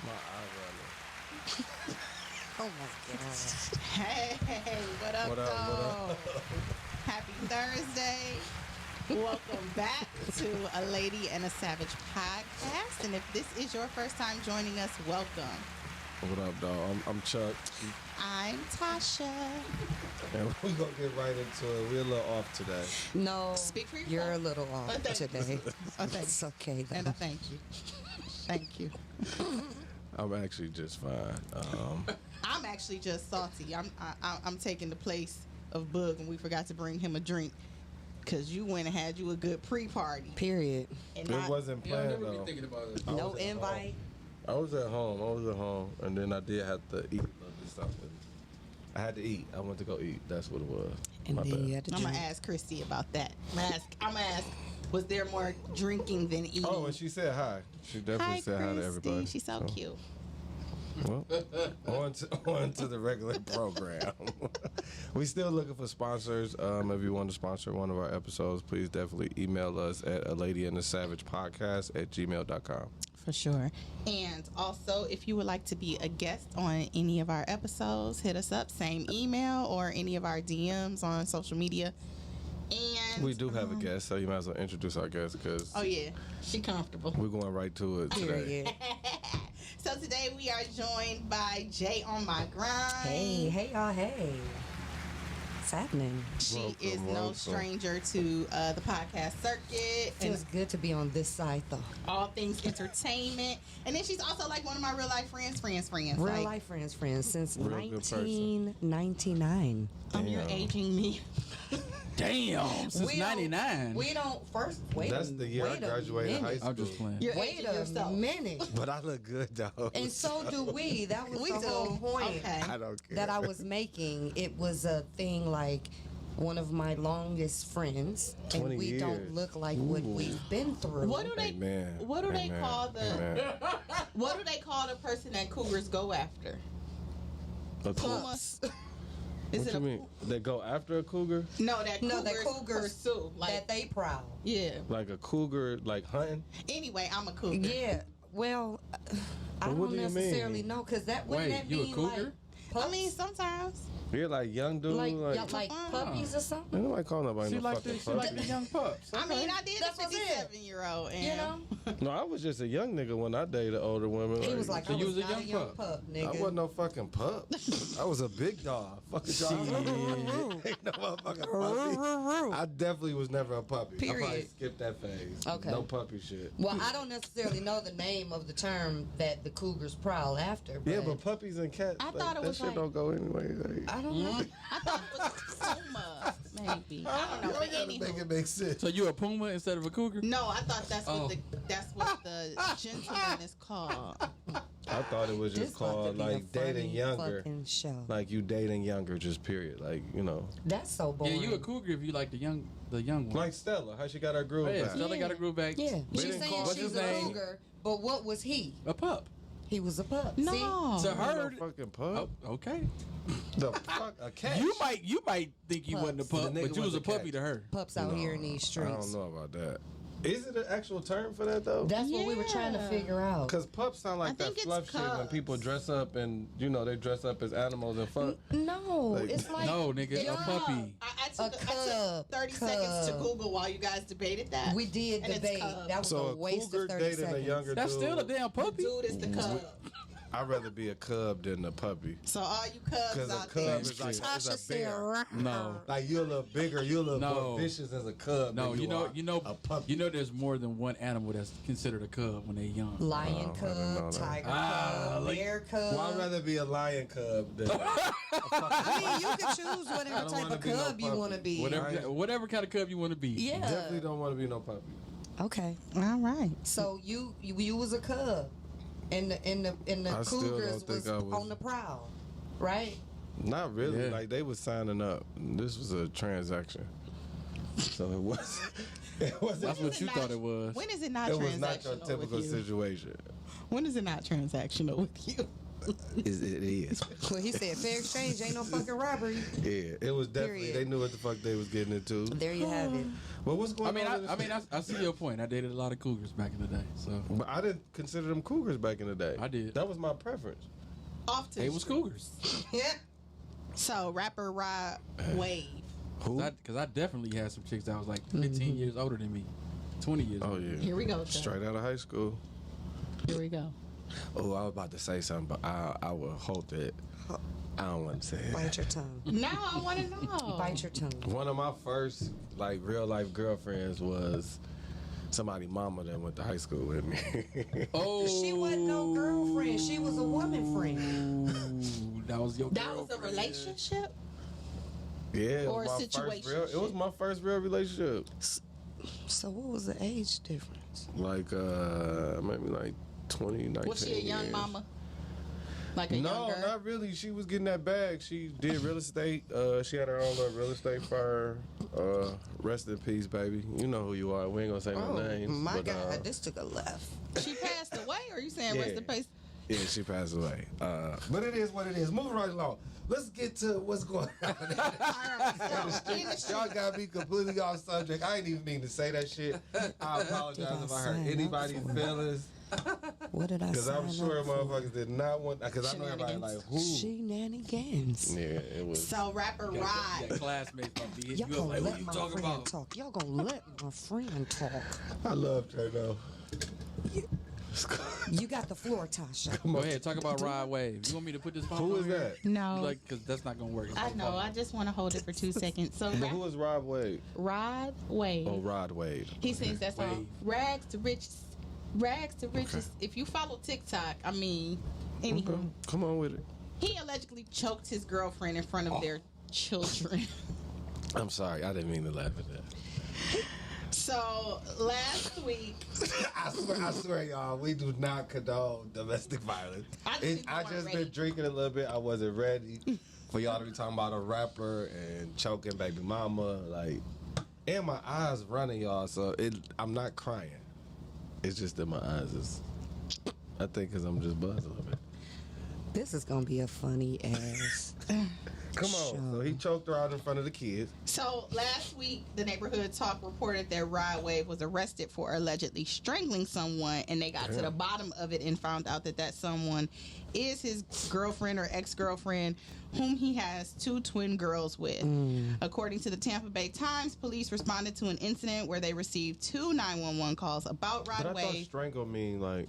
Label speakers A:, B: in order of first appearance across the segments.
A: My eye running.
B: Oh my God.
C: Hey, what up,
A: What up?
C: Happy Thursday. Welcome back to A Lady and a Savage podcast. And if this is your first time joining us, welcome.
A: What up, dog? I'm Chuck.
C: I'm Tosha.
A: And we're going to get right into it. We're a little off today.
B: No,
C: Speak for yourself.
B: you're a little off today.
C: Okay.
B: It's okay, though.
C: And I thank you. Thank you.
A: I'm actually just fine.
C: I'm actually just salty. I'm taking the place of Bug, and we forgot to bring him a drink because you went and had you a good pre-party.
B: Period.
C: And
A: It wasn't planned,
D: never be
A: though.
D: thinking about it.
B: No invite.
A: I was at home, and then I did have to eat a little bit something. I had to eat. I went to go eat. That's what it was.
B: And
A: My
B: then
A: bad.
B: you had to
C: I'm
B: drink.
C: gonna ask Christy about that. I'm gonna ask, was there more drinking than eating?
A: Oh, and she said hi. She definitely
C: Hi,
A: said hi to
C: Christy.
A: everybody.
C: She's so cute.
A: Well, on to the regular program. We still looking for sponsors. If you want to sponsor one of our episodes, please definitely email us at aladyandthesavagepodcast@gmail.com.
C: For sure. And also, if you would like to be a guest on any of our episodes, hit us up. Same email or any of our DMs on social media. And
A: We do have a guest, so you might as well introduce our guest because
C: oh yeah, she comfortable.
A: we're going right to it today.
B: Period.
C: So today we are joined by Jay on my grind.
B: Hey, y'all, hey. What's happening?
C: She
A: Welcome,
C: is no
A: welcome.
C: stranger to the podcast circuit
B: Feels
C: and
B: good to be on this side, though.
C: all things entertainment. And then she's also like one of my real life friends.
B: Real
C: Like,
B: life friends since
A: Real good person.
B: 1999.
C: You're
A: Damn.
C: aging me.
D: Damn, since
B: We don't-
D: '99.
B: We don't first wait.
A: That's the year I graduated high school.
D: I'm just playing.
C: You're
B: Wait
C: aging
B: a
C: yourself.
B: minute.
A: But I look good, though.
B: And so do we. That was
C: We
B: the
C: do.
B: whole point
C: Okay.
A: I don't care.
B: that I was making. It was a thing like one of my longest friends, and
A: 20
B: we don't
A: years.
B: look like what
A: Ooh.
B: we've been through.
C: What do they?
A: Amen.
C: What do they
A: Amen.
C: call the?
A: Amen.
C: What do they call the person that cougars go after?
A: A
C: Pumas.
A: What you mean? They go after a cougar?
C: No, that
B: No, the
C: cougars
B: cougars
C: pursue. Like
B: that they proud.
C: yeah.
A: Like a cougar, like hunting?
C: Anyway, I'm a cougar.
B: Yeah. Well, I
A: What
B: don't
A: do you
B: necessarily
A: mean?
B: know because that wouldn't
D: Wait,
B: that
D: you a
B: mean
D: cougar?
B: like pups?
C: I mean, sometimes.
A: You're like young dude?
B: like
A: Like
B: puppies or something.
A: ain't nobody calling nobody
D: She
A: no
D: like
A: fucking
D: the
A: puppy.
D: young pups.
C: I mean, I did
B: That's
C: a
B: what's it.
C: 57-year-old, and
B: You know,
A: No, I was just a young nigga when I dated older women.
B: he was like,
D: So
B: I
D: you
B: was
D: was a
B: not a
D: young
B: young
D: pup.
B: pup, nigga.
A: I wasn't no fucking pup. I was a big dog. Fucking dog. Ain't no motherfucking puppy. I definitely was never a puppy. I probably
B: Period.
A: skipped that phase.
B: Okay.
A: No puppy shit.
B: Well, I don't necessarily know the name of the term that the cougars prowl after. But
A: Yeah, but puppies and cats,
C: I thought it
A: that
C: was
A: shit
C: like-
A: don't go anyway. Like,
B: I don't know.
C: I thought it was a puma, maybe. I don't know. But
A: gotta make it
C: anywho,
A: make sense.
D: So you a puma instead of a cougar?
C: no, I thought that's
D: Oh.
C: what the gentleman is called.
A: I thought it was
B: This
A: just
B: about to
A: called
B: be a
A: like dating
B: funny
A: younger.
B: fucking show.
A: Like you dating younger, just period. Like, you know.
B: That's so
D: Yeah,
B: boring.
D: you a cougar if you like the young one.
A: Like Stella, how she got her groove
D: Oh, yeah,
A: back.
D: Stella got a groove back.
B: Yeah,
A: They
B: she's
A: didn't
B: saying
A: call-
D: what's
B: she's
D: his
B: a
D: name?
B: cougar, but what was he?
D: A pup.
B: He was a pup.
C: No.
D: To
A: Ain't
D: her,
A: no fucking pup.
D: oh, okay.
A: The fuck, a cat.
D: You might think you wasn't a
B: Pups.
D: pup,
A: The nigga
D: but you was
A: was
D: a
A: a cat.
D: puppy to her.
B: See, pups out here in these
A: I
B: streets.
A: don't know about that. Is it an actual term for that though?
B: That's what we were trying to
C: Yeah.
B: figure out.
A: Because pups sound
C: I
A: like that
C: think it's
A: fluff shit when
C: cubs.
A: people dress up and they dress up as animals and fuck.
B: No,
A: Like-
B: it's like
D: No, nigga, it's a
B: Yeah.
D: puppy.
C: I
B: A
C: took
B: cub.
C: 30 seconds to
B: Cub.
C: Google while you guys debated that.
B: We did
C: And it's
B: debate.
C: cubs.
B: That was
A: So
B: a
A: a
B: waste
A: cougar
B: of 30
A: dating
B: seconds.
A: a younger
D: That's
A: dude.
D: still a damn puppy.
C: Dude is the cub.
A: I'd rather be a cub than a puppy.
C: So all you cubs
A: Because a
C: out there,
A: cub is like
B: Tasha
A: is a bear.
B: said,
D: No.
A: Like you're a little bigger, you're a little
D: No.
A: more vicious as a cub.
D: No,
A: than
D: you know,
A: are a puppy.
D: there's more than one animal that's considered a cub when they're young.
B: lion
A: Oh, I didn't know
B: cub,
A: that.
B: tiger
D: Ah,
B: cub,
D: like-
B: bear cub.
A: Well, I'd rather be a lion cub than
B: I mean, you can choose
A: I
B: whatever
A: don't
B: type
A: wanna
B: of
A: be no
B: cub you
A: puppy.
B: want to be.
D: Whatever kind of cub you want to be.
B: Yeah.
A: definitely don't want to be no puppy.
B: Okay.
C: all right.
B: So you was a cub, and the
A: I still
B: cougars
A: don't think
B: was
A: I was.
B: on the prowl, right?
A: Not really.
D: Yeah.
A: Like they was signing up. This was a transaction. So it was. It wasn't.
D: That's what you thought it was.
C: When is it not
A: It
C: transactional
A: was not your typical
C: with you?
A: situation.
C: When is it not transactional with you?
A: it is.
B: Well, he said fair exchange ain't no fucking robbery.
A: Yeah, it was definitely.
B: Period.
A: They knew what the fuck they was getting into.
B: There you have it.
A: Well, what's going on?
D: I see your point. I dated a lot of cougars back in the day, so.
A: But I didn't consider them cougars back in the day.
D: I did.
A: That was my preference.
C: Off to
D: They
C: the
D: was
C: street.
D: cougars.
B: Yeah.
C: So rapper Rod Wave.
A: Who?
D: Because I definitely had some chicks that was like 15 years older than me, 20 years.
A: Oh
D: older.
A: yeah.
C: Here we go. Chuck.
A: Straight out of high school.
C: Here we go.
A: Oh, I was about to say something, but I will hold it. I don't want to say it.
B: Bite your tongue.
C: Now I want to know.
B: Bite your tongue.
A: One of my first like real life girlfriends was somebody mama that went to high school with me.
D: Oh,
B: She wasn't no girlfriend. She was a woman friend.
D: Ooh, that was your
C: That was a
D: girlfriend.
C: relationship?
A: Yeah,
C: Or a
A: it was my first real. It was
C: situationship.
A: my first real relationship.
B: So what was the age difference?
A: Like maybe like 2019.
C: Was she a young
A: years.
C: mama? Like a
A: No,
C: young girl?
A: not really. She was getting that bag. She did real estate. She had her own little real estate firm. Rest in peace, baby. You know who you are. We ain't gonna say no names.
B: my
A: but,
B: God, this took a left.
C: She passed away, or are you saying
A: Yeah.
C: rest in peace?
A: Yeah, she passed away. But it is what it is. Moving right along. Let's get to what's going on. Y'all got me completely off subject. I ain't even mean to say that shit. I apologize if I hurt
B: sign up
A: anybody's
B: for?
A: feelings.
B: What did I say?
A: Because I'm sure motherfuckers did not want. Because I know everybody like, who?
B: Shenanigans.
A: Yeah, it was.
C: So rapper
D: Yeah,
C: Rod.
D: classmates might be hitting
B: Y'all
D: you up
B: gonna
D: like, what
B: let
D: you
B: my
D: talking
B: friend
D: about?
B: talk. Y'all gonna let my friend talk.
A: I love her though.
B: You got the floor, Tosha.
D: Go ahead, talk about Rod Wave. You want me to put this phone
A: Who
D: over
A: is
D: here?
A: that?
C: No.
D: Like, because that's not going to work.
C: I know. I just want to hold it for 2 seconds. So
A: But who is Rob Wade?
C: Rod Wave.
A: Oh, Rod Wade.
C: He sings that song,
D: Wave.
C: Rags to Riches. Rags to Riches. If you follow TikTok, I mean, anywho,
A: Okay. Come on with it.
C: he allegedly choked his girlfriend in front of their children.
A: I'm sorry. I didn't mean to laugh at that.
C: So last week,
A: I swear, y'all, we do not condone domestic violence. I just
C: ready.
A: been drinking a little bit. I wasn't ready for y'all to be talking about a rapper and choking baby mama, like, and my eyes running, y'all. So I'm not crying. It's just that my eyes is. I think because I'm just buzzed a little bit.
B: This is gonna be a funny ass.
A: Come on. So he choked her out in front of the kids.
C: So last week, the Neighborhood Talk reported that Rod Wave was arrested for allegedly strangling someone, and they got to the bottom of it and found out that someone is his girlfriend or ex-girlfriend, whom he has 2 twin girls with. According to the Tampa Bay Times, police responded to an incident where they received 2 911 calls about Rod
A: But I thought
C: Wave.
A: strangle mean like.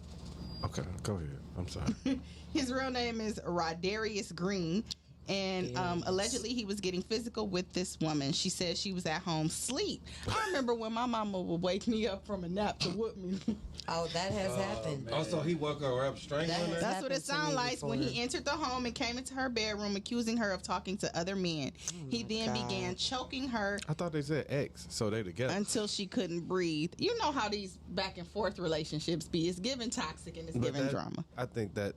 A: Okay, go ahead. I'm sorry.
C: His real name is Rodarius Green. And allegedly he was getting physical with this woman. She said she was at home asleep. I remember when my mama would wake me up from a nap to whoop me.
B: Oh, that has happened.
A: Also, he woke her up strangling
B: That
A: her.
B: has-
C: That's what it
B: happened to me
C: sounded like when
B: before.
C: he entered the home and came into her bedroom accusing her of talking to other men. He then
B: God.
C: began choking her
A: I thought they said ex, so they together.
C: until she couldn't breathe. You know how these back and forth relationships be. It's giving toxic and it's
A: But
C: giving
A: that-
C: drama.
A: I think that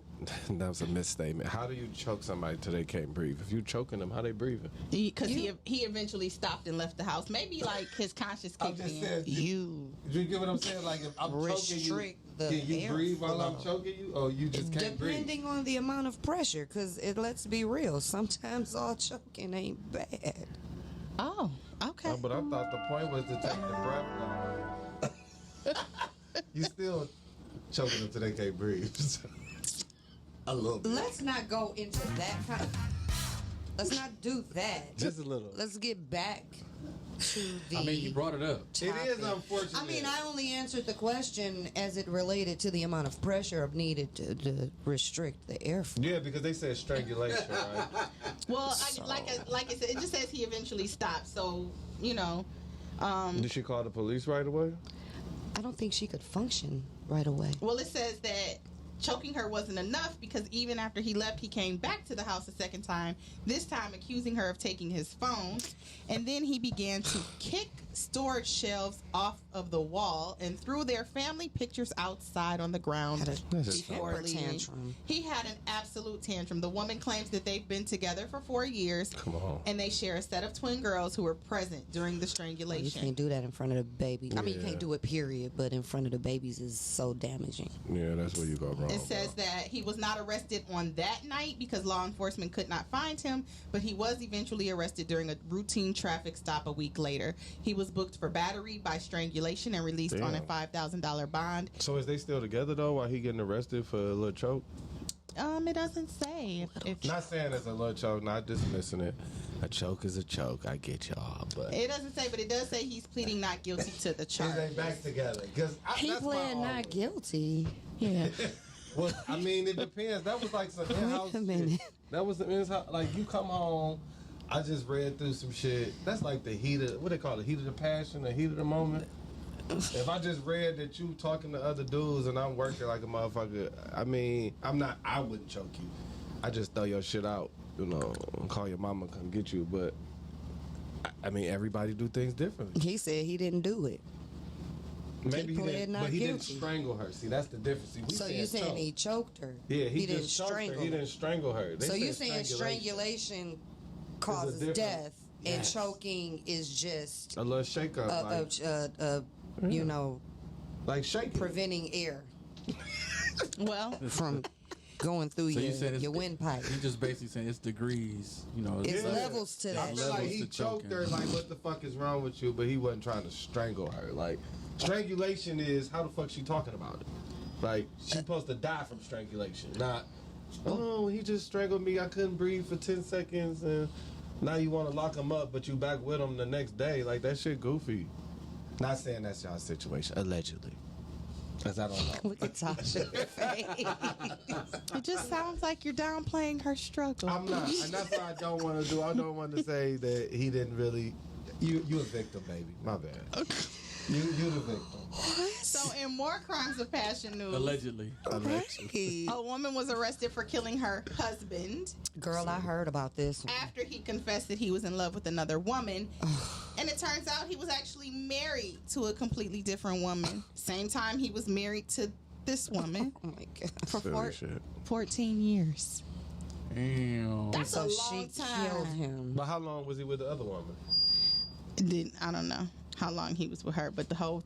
A: was a misstatement. How do you choke somebody till they can't breathe? If you choking them, how they breathing?
C: Because he eventually stopped and left the house. Maybe like his conscience kicked in.
B: You
A: You get what I'm saying? Like if I'm
B: Restrict the
A: can you
B: air
A: breathe while I'm
B: flow.
A: choking you, or you just can't breathe?
B: depending on the amount of pressure, because let's be real. Sometimes all choking ain't bad.
C: Oh, okay.
A: But I thought the point was to take the breath down. You still choking them till they can't breathe. A little bit.
B: Let's not go into that kind. Let's not do that.
A: Just a little.
B: Let's get back to the.
D: I mean, you brought it up.
A: It is
B: topic.
A: unfortunate.
B: I mean, I only answered the question as it related to the amount of pressure needed to restrict the airflow.
A: Yeah, because they said strangulation, right?
C: Well, like I said, it just says he eventually stopped. So, you know.
A: Did she call the police right away?
B: I don't think she could function right away.
C: Well, it says that choking her wasn't enough because even after he left, he came back to the house a second time, this time accusing her of taking his phone. And then he began to kick storage shelves off of the wall and threw their family pictures outside on the ground
B: Had a
C: before
B: temper
C: leaving.
B: tantrum.
C: He had an absolute tantrum. The woman claims that they've been together for 4 years.
A: Come on.
C: And they share a set of twin girls who were present during the
B: You
C: strangulation.
B: can't do that in front of the baby. I mean, you
A: Yeah.
B: can't do it, period, but in front of the babies is so damaging.
A: Yeah, that's where you go wrong.
C: It says that he was not arrested on that night because law enforcement could not find him, but he was eventually arrested during a routine traffic stop a week later. He was booked for battery by strangulation and released on a $5,000 bond.
A: So is they still together though while he getting arrested for a little choke?
C: It doesn't say. If
A: Not saying it's a little choke, not dismissing it. A choke is a choke. I get y'all, but
C: it doesn't say, but it does say he's pleading not guilty to the charge.
A: is they back together? Because
B: He pled not guilty.
C: Yeah.
A: Well, I mean, it depends. That was like some in-house
B: Wait a minute.
A: shit. That was some in-house. Like, you come home, I just read through some shit. That's like the heat of, what they call it, heat of the passion, the heat of the moment. If I just read that you talking to other dudes and I'm working like a motherfucker, I mean, I wouldn't choke you. I just throw your shit out, and call your mama come get you. But, I mean, everybody do things differently.
B: He said he didn't do it.
A: Maybe he
B: pled
A: didn't,
B: not
A: but he didn't
B: guilty.
A: strangle her. See, that's the difference. See, we
B: So you saying
A: choke.
B: he choked her?
A: Yeah, he
B: didn't
A: just choked her.
B: strangle
A: He
B: her.
A: didn't strangle her. They
B: So
A: said
B: you saying strangulation causes
A: different-
B: death and
A: Yes.
B: choking is just
A: A little shake up, like shaking.
B: preventing air
C: Well,
B: from going through
D: So you said it's,
B: your windpipe.
D: He just basically saying it's degrees.
B: It's
A: Yeah.
B: levels to
A: I
B: that.
A: feel like
D: Levels
A: he
D: to
A: choked
D: choking.
A: her like, what the fuck is wrong with you? But he wasn't trying to strangle her. Like, strangulation is, how the fuck she talking about it? Like, she's supposed to die from strangulation. Not, oh, he just strangled me. I couldn't breathe for 10 seconds. And now you want to lock him up, but you back with him the next day. Like, that shit goofy. Not saying that's y'all's situation. Allegedly. Because I don't know.
B: Look at Tosha.
C: it just sounds like you're downplaying her struggle.
A: I'm not. And that's what I don't want to do. I don't want to say that he didn't really. You a victim, baby. My bad. You the victim.
C: So, in more crimes of passion news,
D: Allegedly.
B: Right.
C: a woman was arrested for killing her husband
B: Girl, I heard about this one.
C: after he confessed that he was in love with another woman. And it turns out he was actually married to a completely different woman. Same time he was married to this woman
B: Oh my god.
C: for
A: Silly shit.
C: 14 years.
D: Damn.
C: That's
B: So
C: a
B: she
C: long time.
B: killed him.
A: But how long was he with the other woman?
C: I don't know how long he was with her, but the whole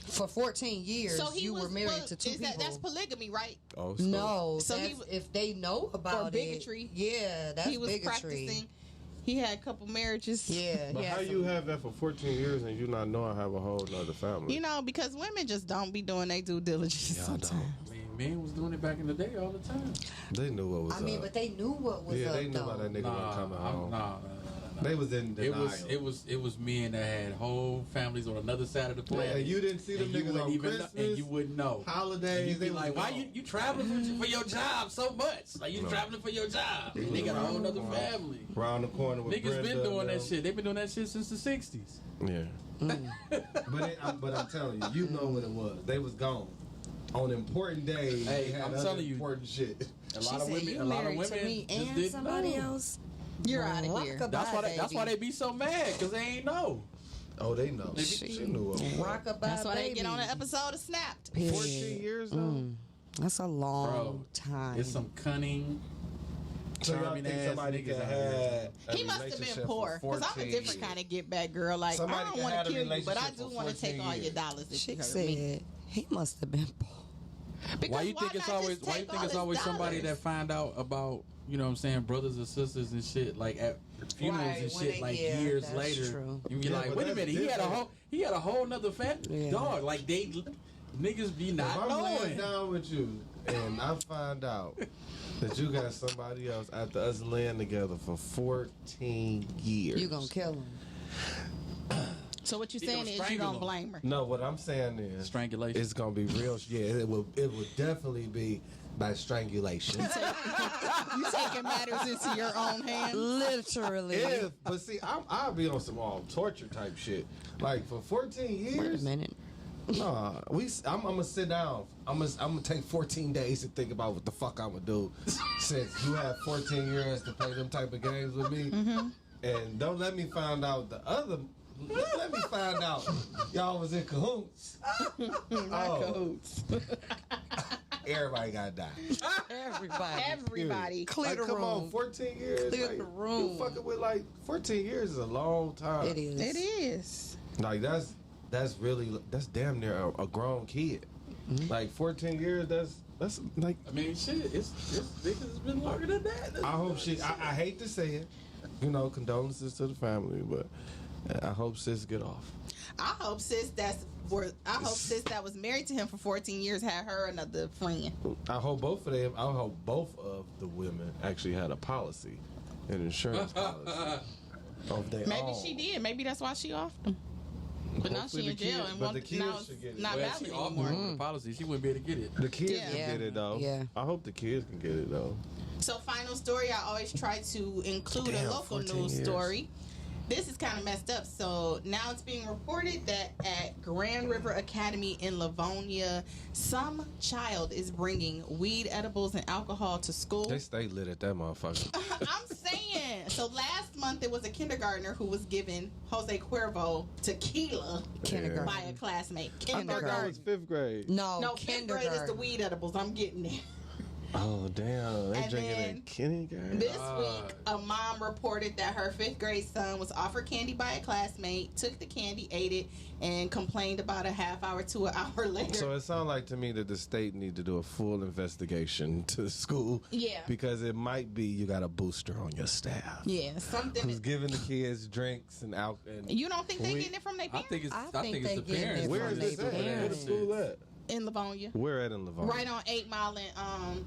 B: For 14 years,
C: so he
B: you
C: was,
B: were married
C: well,
B: to two people.
C: That's polygamy, right?
A: Oh,
B: No,
C: So he
B: that's,
C: was-
B: if they know about
C: or bigotry.
B: it, yeah, that's
C: He was
B: bigotry.
C: practicing. He had a couple marriages.
B: Yeah,
A: But
B: he
A: how
B: had
A: you
B: some-
A: have that for 14 years and you not know I have a whole nother family?
C: You know, because women just don't be doing their due diligence
A: Y'all
C: sometimes.
D: I mean, men was doing it back in the day all the time.
A: They knew what was
B: I
A: up.
B: mean, but they knew what was
A: yeah,
B: up,
A: they knew
B: though.
A: about that nigga wasn't coming home.
D: Nah.
A: They was in denial.
D: It was men that had whole families on another side of the
A: Yeah,
D: planet.
A: you didn't see them
D: and you
A: niggas
D: wouldn't
A: on
D: even know,
A: Christmas,
D: and you wouldn't know.
A: holidays.
D: And you'd
A: they
D: be
A: was
D: like, why
A: gone.
D: you traveling for your job so much? Like you
A: No.
D: traveling for your job. And they got a whole other family.
A: Round the corner with
D: Niggas
A: Brenda
D: been doing
A: and
D: that
A: them.
D: shit. They've been doing that shit since the 60s.
A: Yeah. But I'm telling you know what it was. They was gone. On important days,
D: Hey,
A: they had
D: I'm
A: other
D: telling you.
A: important shit.
D: A
B: She
D: lot of
B: said,
D: women,
B: you
D: a lot of
B: married
D: women
B: to me
D: just
B: and
D: didn't
B: somebody
D: know.
B: else.
C: You're out of here.
B: Rockabye,
D: That's why
B: baby.
D: they be so mad because they ain't know.
A: Oh, they know. She knew what was up.
B: Rockabye,
C: That's why they
B: baby.
C: get on an episode of Snapped.
B: Period.
A: 14 years though?
B: That's a long
D: Bro,
B: time.
D: It's some cunning,
A: So y'all
D: charming
A: think
D: ass
A: somebody
D: niggas
A: could
D: out here.
A: have a
C: He must have
A: relationship
C: been poor.
A: for
C: Because I'm a
A: 14
C: different
A: years?
C: kind of get back girl. Like,
A: Somebody
C: I don't
A: could
C: want
A: have
C: to
A: a
C: kill you, but I
A: relationship
C: do
A: for
C: want to take
A: 14
C: all your
A: years.
C: dollars if
B: Chick
C: you hurt me.
B: said he must have been poor.
C: Because
D: Why you think it's
C: not
D: always
C: just
D: why you
C: take
D: think
C: all
D: it's
C: his
D: always somebody
C: dollars?
D: that find out about, you know what I'm saying, brothers and sisters and shit, like at funerals
B: Right,
D: and
B: when
D: shit,
B: they-
D: like
B: yeah,
D: years
B: that's
D: later.
B: true.
D: You be
A: Yeah,
D: like,
A: but
D: wait a
A: that's
D: minute,
A: different.
D: he had a whole nother family.
B: Yeah.
D: Dog, like they niggas be
A: If
D: not
A: I'm laying
D: knowing.
A: down with you and I find out that you got somebody else after us laying together for 14 years.
B: You gonna kill him.
C: So what you
D: He
C: saying
D: gonna
C: is you
D: strangle
C: don't
D: him.
C: blame her.
A: No, what I'm saying is
D: Strangulation.
A: it's gonna be real. Yeah, it will definitely be by strangulation.
C: You taking matters into your own hands.
B: Literally.
A: But see, I'll be on some all torture type shit. Like for 14 years.
B: Wait a minute.
A: Nah, I'm gonna sit down. I'm gonna take 14 days to think about what the fuck I'm gonna do. Since you have 14 years to play them type of games with me, and don't let me find out the other. Let me find out y'all was in cahoots.
C: Cahoots.
A: Everybody gotta die.
B: Everybody.
C: Everybody.
B: Clear
A: Like,
B: the
A: come on,
B: room.
A: 14 years.
B: Clear
A: like,
B: the room.
A: You fucking with like 14 years is a long time.
B: It is.
C: It is.
A: Like that's really damn near a grown kid. Like 14 years, That's like.
D: I mean, shit, it's been longer than that.
A: I hope she. I hate to say it. You know, condolences to the family, but I hope sis get off.
C: I hope sis that was married to him for 14 years had her another friend.
A: I hope both of them. I hope both of the women actually had a policy, an insurance policy.
C: Maybe she did. Maybe that's why she offed him. But now she in jail and
A: the kids
C: now
A: should get
C: it's
A: it.
C: not valid anymore.
D: The policy, she wouldn't be able to get it.
A: The kids
C: Yeah.
A: can get it though.
B: Yeah.
A: I hope the kids can get it though.
C: So final story, I always try to include
A: Damn,
C: a local
A: 14
C: news
A: years.
C: story. This is kind of messed up. So now it's being reported that at Grand River Academy in Livonia, some child is bringing weed, edibles, and alcohol to school.
A: They stay lit at that motherfucker.
C: I'm saying. So last month it was a kindergartner who was giving Jose Cuervo tequila
B: Kindergarten.
C: by a classmate.
A: I thought that was
C: Kindergarten.
A: 5th grade.
B: No,
C: No, 5th grade is the weed edibles. I'm getting there.
A: Oh damn! They
C: And
A: drinking
C: then
A: in kindergarten.
C: This week, a mom reported that her 5th grade son was offered candy by a classmate, took the candy, ate it, and complained about a half hour to an hour later.
A: So it sounds like to me that the state need to do a full investigation to the school.
C: Yeah.
A: Because it might be you got a booster on your staff.
C: Yeah, something.
A: Who's giving the kids drinks and alcohol.
C: You don't think they
A: We-
C: getting it from their
D: I
C: parents?
D: think it's
B: I
D: I
B: think
D: think
B: they
D: it's the
B: getting
D: parents.
B: it
A: Where
B: from
A: is this
B: they
A: at? Where the
B: parents.
A: school at?
C: In Livonia,
A: Where at in Livonia?
C: right on 8 Mile and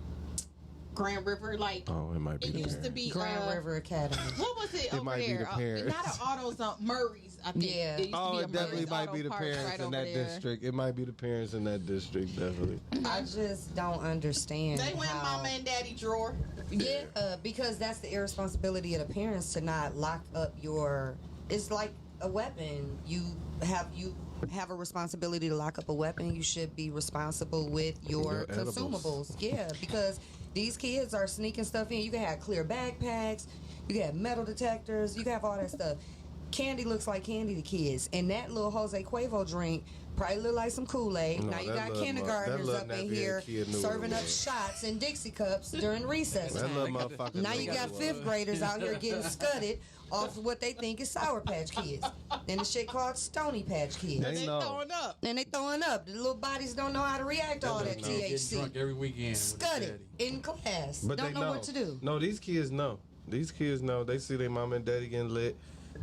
C: Grand River. Like
A: Oh, it might be
C: it
A: the
C: used to
A: parents.
C: be
B: Grand River Academy.
C: What was it over
A: might be
C: there?
A: the parents.
C: Not an autos, Murray's. I think.
B: Yeah.
C: It used to
A: Oh,
C: be a
A: it definitely
C: Murray's
A: might
C: Auto
A: be the
C: Parts
A: parents
C: right
A: in
C: over
A: that
C: there.
A: district. It might be the parents in that district, definitely.
B: I just don't understand.
C: They went
B: how,
C: mama and daddy drawer.
B: Yeah, because that's the irresponsibility of the parents to not lock up your. It's like a weapon. You have a responsibility to lock up a weapon. You should be responsible with your
A: edibles.
B: consumables. Yeah, because these kids are sneaking stuff in. You can have clear backpacks. You can have metal detectors. You can have all that stuff. Candy looks like candy to kids, and that little Jose Cuervo drink probably look like some Kool-Aid.
A: No,
B: now you
A: that
B: got
A: little
B: kindergartners
A: that
B: up
A: little
B: in
A: nappy-head
B: here
A: kid knew
B: serving
A: what it
B: up
A: was.
B: shots in Dixie cups during recess
A: That
B: time.
A: little motherfucker.
B: Now
A: knew
B: you
A: what
B: got
A: it was.
B: 5th graders out here getting scudded off of what they think is Sour Patch Kids. And the shit called Stony Patch Kids.
A: They know.
C: Throwing up.
B: And they throwing up. The little bodies don't know how to react to all that
A: know.
D: Get drunk
B: THC.
D: every weekend. with his
B: Scudded
D: daddy.
B: in class.
A: But
B: Don't
A: they
B: know what to do.
A: No, these kids know. These kids know. They see their mom and daddy getting lit.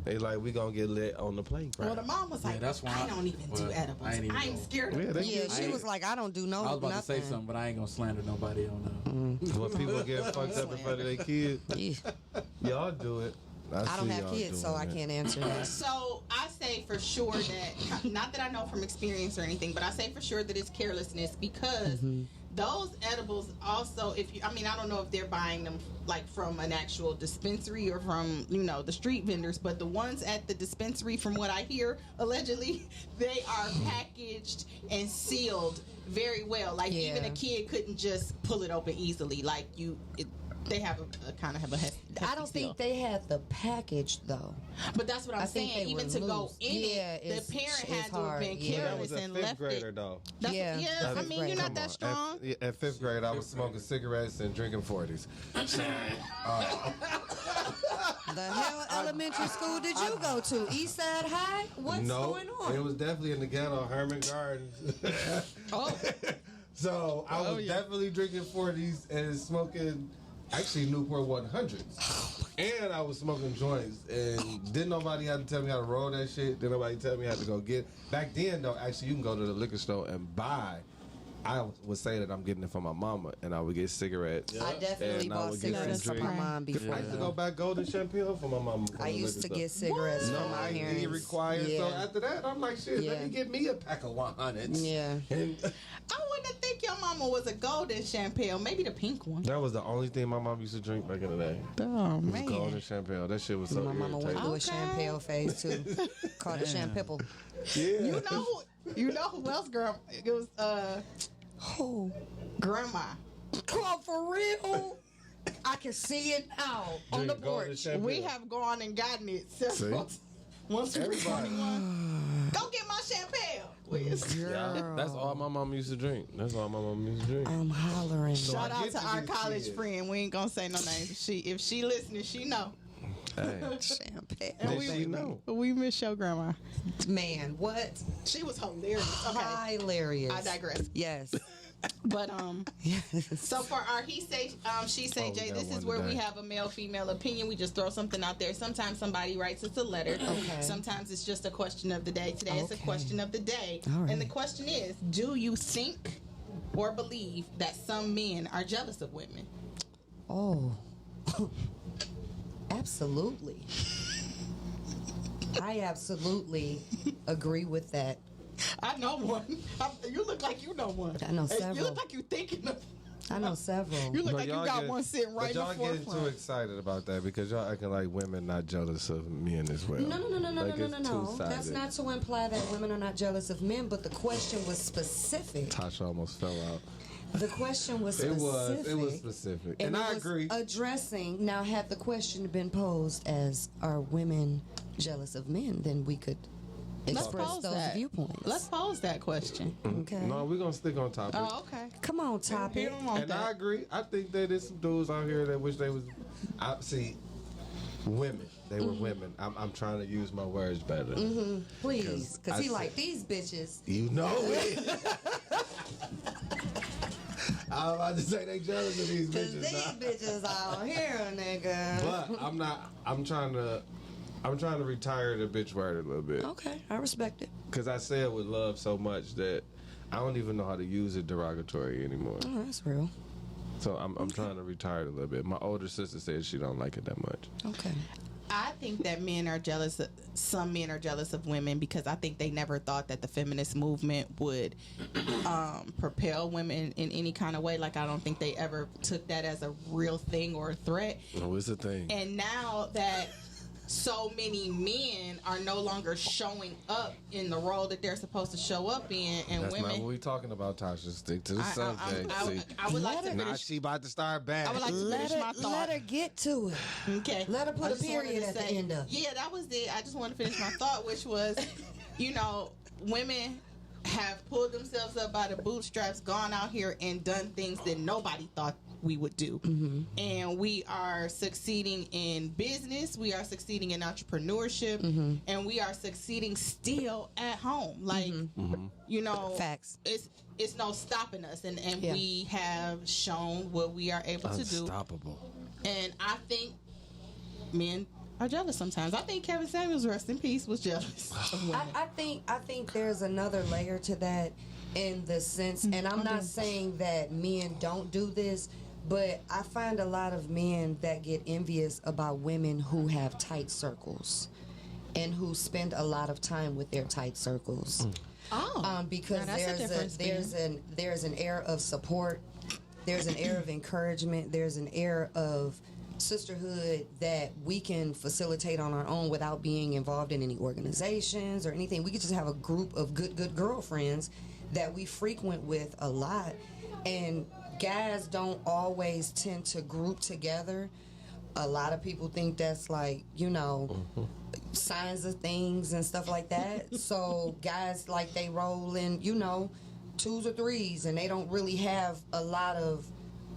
A: They like, we gonna get lit on the playground.
C: Well, the mom was like,
D: that's why
C: I don't even do
D: well,
C: edibles.
D: I ain't even
C: I ain't
D: gonna-
C: scared of
A: Yeah,
C: it.
A: they
B: Yeah,
A: get
B: she was like, I don't do no
D: I was about
B: nothing.
D: to say something, but I ain't gonna slander nobody on
A: When people get fucked up in front of their kids,
B: Yeah.
A: y'all do it.
B: I don't
A: see
B: have
A: y'all
B: kids, so
A: doing
B: I
A: it.
B: can't answer that.
C: So I say for sure that, not that I know from experience or anything, but I say for sure that it's carelessness because those edibles also, I don't know if they're buying them like from an actual dispensary or from, the street vendors, but the ones at the dispensary, from what I hear, allegedly, they are packaged and sealed very well. Like
B: Yeah.
C: even a kid couldn't just pull it open easily. Like they have a kind of have a hefty
B: I don't
C: seal.
B: think they had the package though.
C: But that's what I'm
B: I think
C: saying.
B: they
C: Even
B: were
C: to go
B: loose.
C: in
B: Yeah,
C: it,
B: it's-
C: the parent
B: it's
C: had to have
B: hard,
C: been
B: yeah.
A: That
C: careless
A: was a
C: and
A: 5th
C: left
A: grader
C: it.
A: though.
C: That's
B: Yeah.
C: yeah. I
B: Fifth
C: mean,
B: grade.
C: you're not
A: Come
C: that
A: on.
C: strong.
A: At 5th grade, I was smoking cigarettes and drinking 40s.
B: The hell elementary school did you go to? East Side High? What's going on?
A: It was definitely in the ghetto, Herman Gardens.
C: Oh,
A: So I was definitely drinking 40s and smoking, actually Newport 100s. And I was smoking joints. And didn't nobody have to tell me how to roll that shit. Didn't nobody tell me how to go get. Back then, though, actually, you can go to the liquor store and buy. I would say that I'm getting it from my mama, and I would get cigarettes.
B: I definitely
A: And I
B: bought
A: would get
B: cigarettes
A: some
B: from my
A: drinks.
B: mom before.
A: I used to go back Golden Champagne for my mama. from
B: I
A: the
B: used to
A: liquor
B: get
A: store.
B: cigarettes
A: No
B: from my
A: ID
B: parents.
A: required.
B: Yeah.
A: So after that, I'm like, shit, let
B: Yeah.
A: me get me a pack of 100s.
B: Yeah.
A: And
C: I wouldn't think your mama was a golden champagne, maybe the pink one.
A: that was the only thing my mom used to drink back in the day.
C: Oh
A: It was Golden Champagne. That shit was so
B: My mama went
A: irritating.
B: through a champagne phase too. Called it champipple.
A: Yeah.
C: You know who else, girl? It was
B: Oh,
C: grandma.
B: oh, for real? I can see it now on the
A: Drink Golden
B: porch.
A: Champagne.
C: We have gone and gotten it several.
A: See?
C: Once we were
A: Everybody.
C: 21. Go get my champagne. Please.
A: Yeah, that's all my mom used to drink. That's all my mom used to drink.
B: I'm hollering.
C: Shout
A: I
C: out
A: get
C: to
A: to
C: our
A: these
C: college
A: kids.
C: friend. We ain't gonna say no names. If she listening, she know.
A: Hey,
B: Champagne.
A: did she know?
C: We miss your grandma.
B: Man, what?
C: She was hilarious. Okay.
B: Hilarious.
C: I digress.
B: Yes.
C: But so for our he say she say Jay, this is where we have a male female opinion. We just throw something out there. Sometimes somebody writes us a letter.
B: Okay.
C: Sometimes it's just a question of the day. Today it's a question of the day.
B: Right.
C: And the question is, do you think or believe that some men are jealous of women?
B: Oh, absolutely. I absolutely agree with that.
C: I know one. You look like you know one.
B: I know several.
C: You look like you thinking of.
B: I know several.
C: You look like you got one sitting right in the
A: But y'all
C: forefront.
A: getting too excited about that because y'all acting like women not jealous of men as well.
B: No.
A: Like, it's
B: No.
A: two-sided.
B: That's not to imply that women are not jealous of men, but the question was specific.
A: Tasha almost fell out.
B: The question was specific.
A: It was specific. And
B: it
A: I
B: was
A: agree.
B: Addressing, now had the question been posed as, are women jealous of men, then we could express those viewpoints.
C: Let's pose that question.
B: Okay.
A: No, we're going to stick on topic.
C: Oh, okay.
B: Come on, topic.
A: And I agree. I think that there's some dudes out here that wish they was. See, women. They were women. I'm trying to use my words better.
B: Please, because he
A: I
B: like these bitches.
A: You know it. I'm about to say they jealous of these
B: Because
A: bitches.
B: these bitches out here, nigga.
A: But I'm not. I'm trying to retire the bitch word a little bit.
B: Okay, I respect it.
A: Because I say it with love so much that I don't even know how to use it derogatory anymore.
B: Oh, that's real.
A: So I'm trying to retire it a little bit. My older sister says she don't like it that much.
B: Okay.
C: I think that men are jealous. Some men are jealous of women because I think they never thought that the feminist movement would propel women in any kind of way. Like, I don't think they ever took that as a real thing or a threat.
A: Oh, it's a thing.
C: And now that so many men are no longer showing up in the role that they're supposed to show up in, and
A: That's
C: women.
A: not what we talking about, Tasha. Stick to the subject.
C: I would like to
A: Now
C: finish.
A: she about to start back.
C: I would like to finish my thought.
B: Let her get to it.
C: Okay.
B: Let her put
C: I
B: a
C: just wanted
B: period
C: to
B: at the end of it.
C: Yeah, that was it. I just wanted to finish my thought, which was, women have pulled themselves up by the bootstraps, gone out here and done things that nobody thought we would do. And we are succeeding in business, we are succeeding in entrepreneurship, and we are succeeding still at home. Like,
B: Facts.
C: It's no stopping us, and
B: Yeah.
C: we have shown what we are able to do.
A: Unstoppable.
C: And I think men are jealous sometimes. I think Kevin Samuels, rest in peace, was jealous of women.
B: I think there's another layer to that in the sense, and I'm not saying that men don't do this, but I find a lot of men that get envious about women who have tight circles and who spend a lot of time with their tight circles. Because
C: now that's a difference
B: there's an air of support, there's an air of encouragement, there's an air of sisterhood that we can facilitate on our own without being involved in any organizations or anything. We could just have a group of good girlfriends that we frequent with a lot, and guys don't always tend to group together. A lot of people think that's like, signs of things and stuff like that. So guys, like, they roll in, twos or threes, and they don't really have a lot of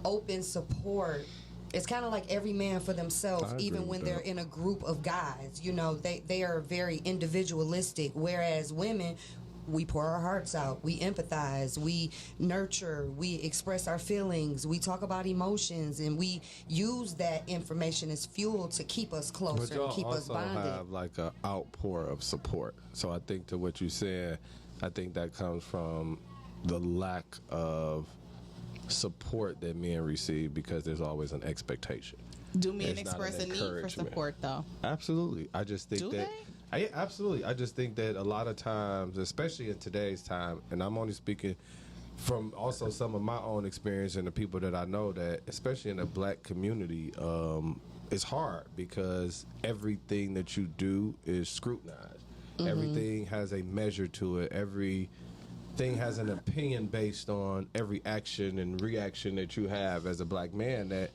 B: open support. It's kind of like every man for themselves, even when they're in a group of guys. They are very individualistic, whereas women, we pour our hearts out, we empathize, we nurture, we express our feelings, we talk about emotions, and we use that information as fuel to keep us closer and keep us bonded.
A: Also have like an outpour of support. So I think to what you said, I think that comes from the lack of support that men receive because there's always an expectation.
C: Do men
A: It's not
C: express
A: an
C: a need for
A: encouragement.
C: support, though?
A: Absolutely. I just think absolutely. I just think that a lot of times, especially in today's time, and I'm only speaking from also some of my own experience and the people that I know, that especially in the black community, it's hard because everything that you do is scrutinized. Everything has a measure to it. Everything has an opinion based on every action and reaction that you have as a black man that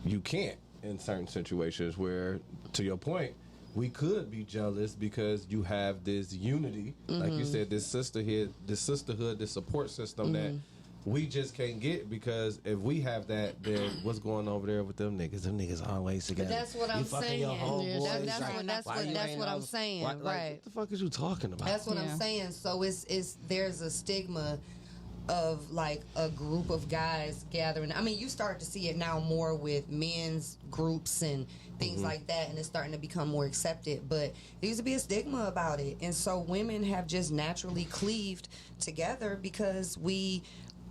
A: you can't in certain situations where, to your point, we could be jealous because you have this unity, like you said, this sisterhood, this support system that we just can't get, because if we have that, then what's going over there with them niggas? Them niggas always together.
B: But that's what I'm saying. That's what I'm saying.
A: Right. What the fuck is you talking about?
B: That's what I'm saying. So there's a stigma of like a group of guys gathering. I mean, you start to see it now more with men's groups and things like that, and it's starting to become more accepted, but there used to be a stigma about it. And so women have just naturally cleaved together because we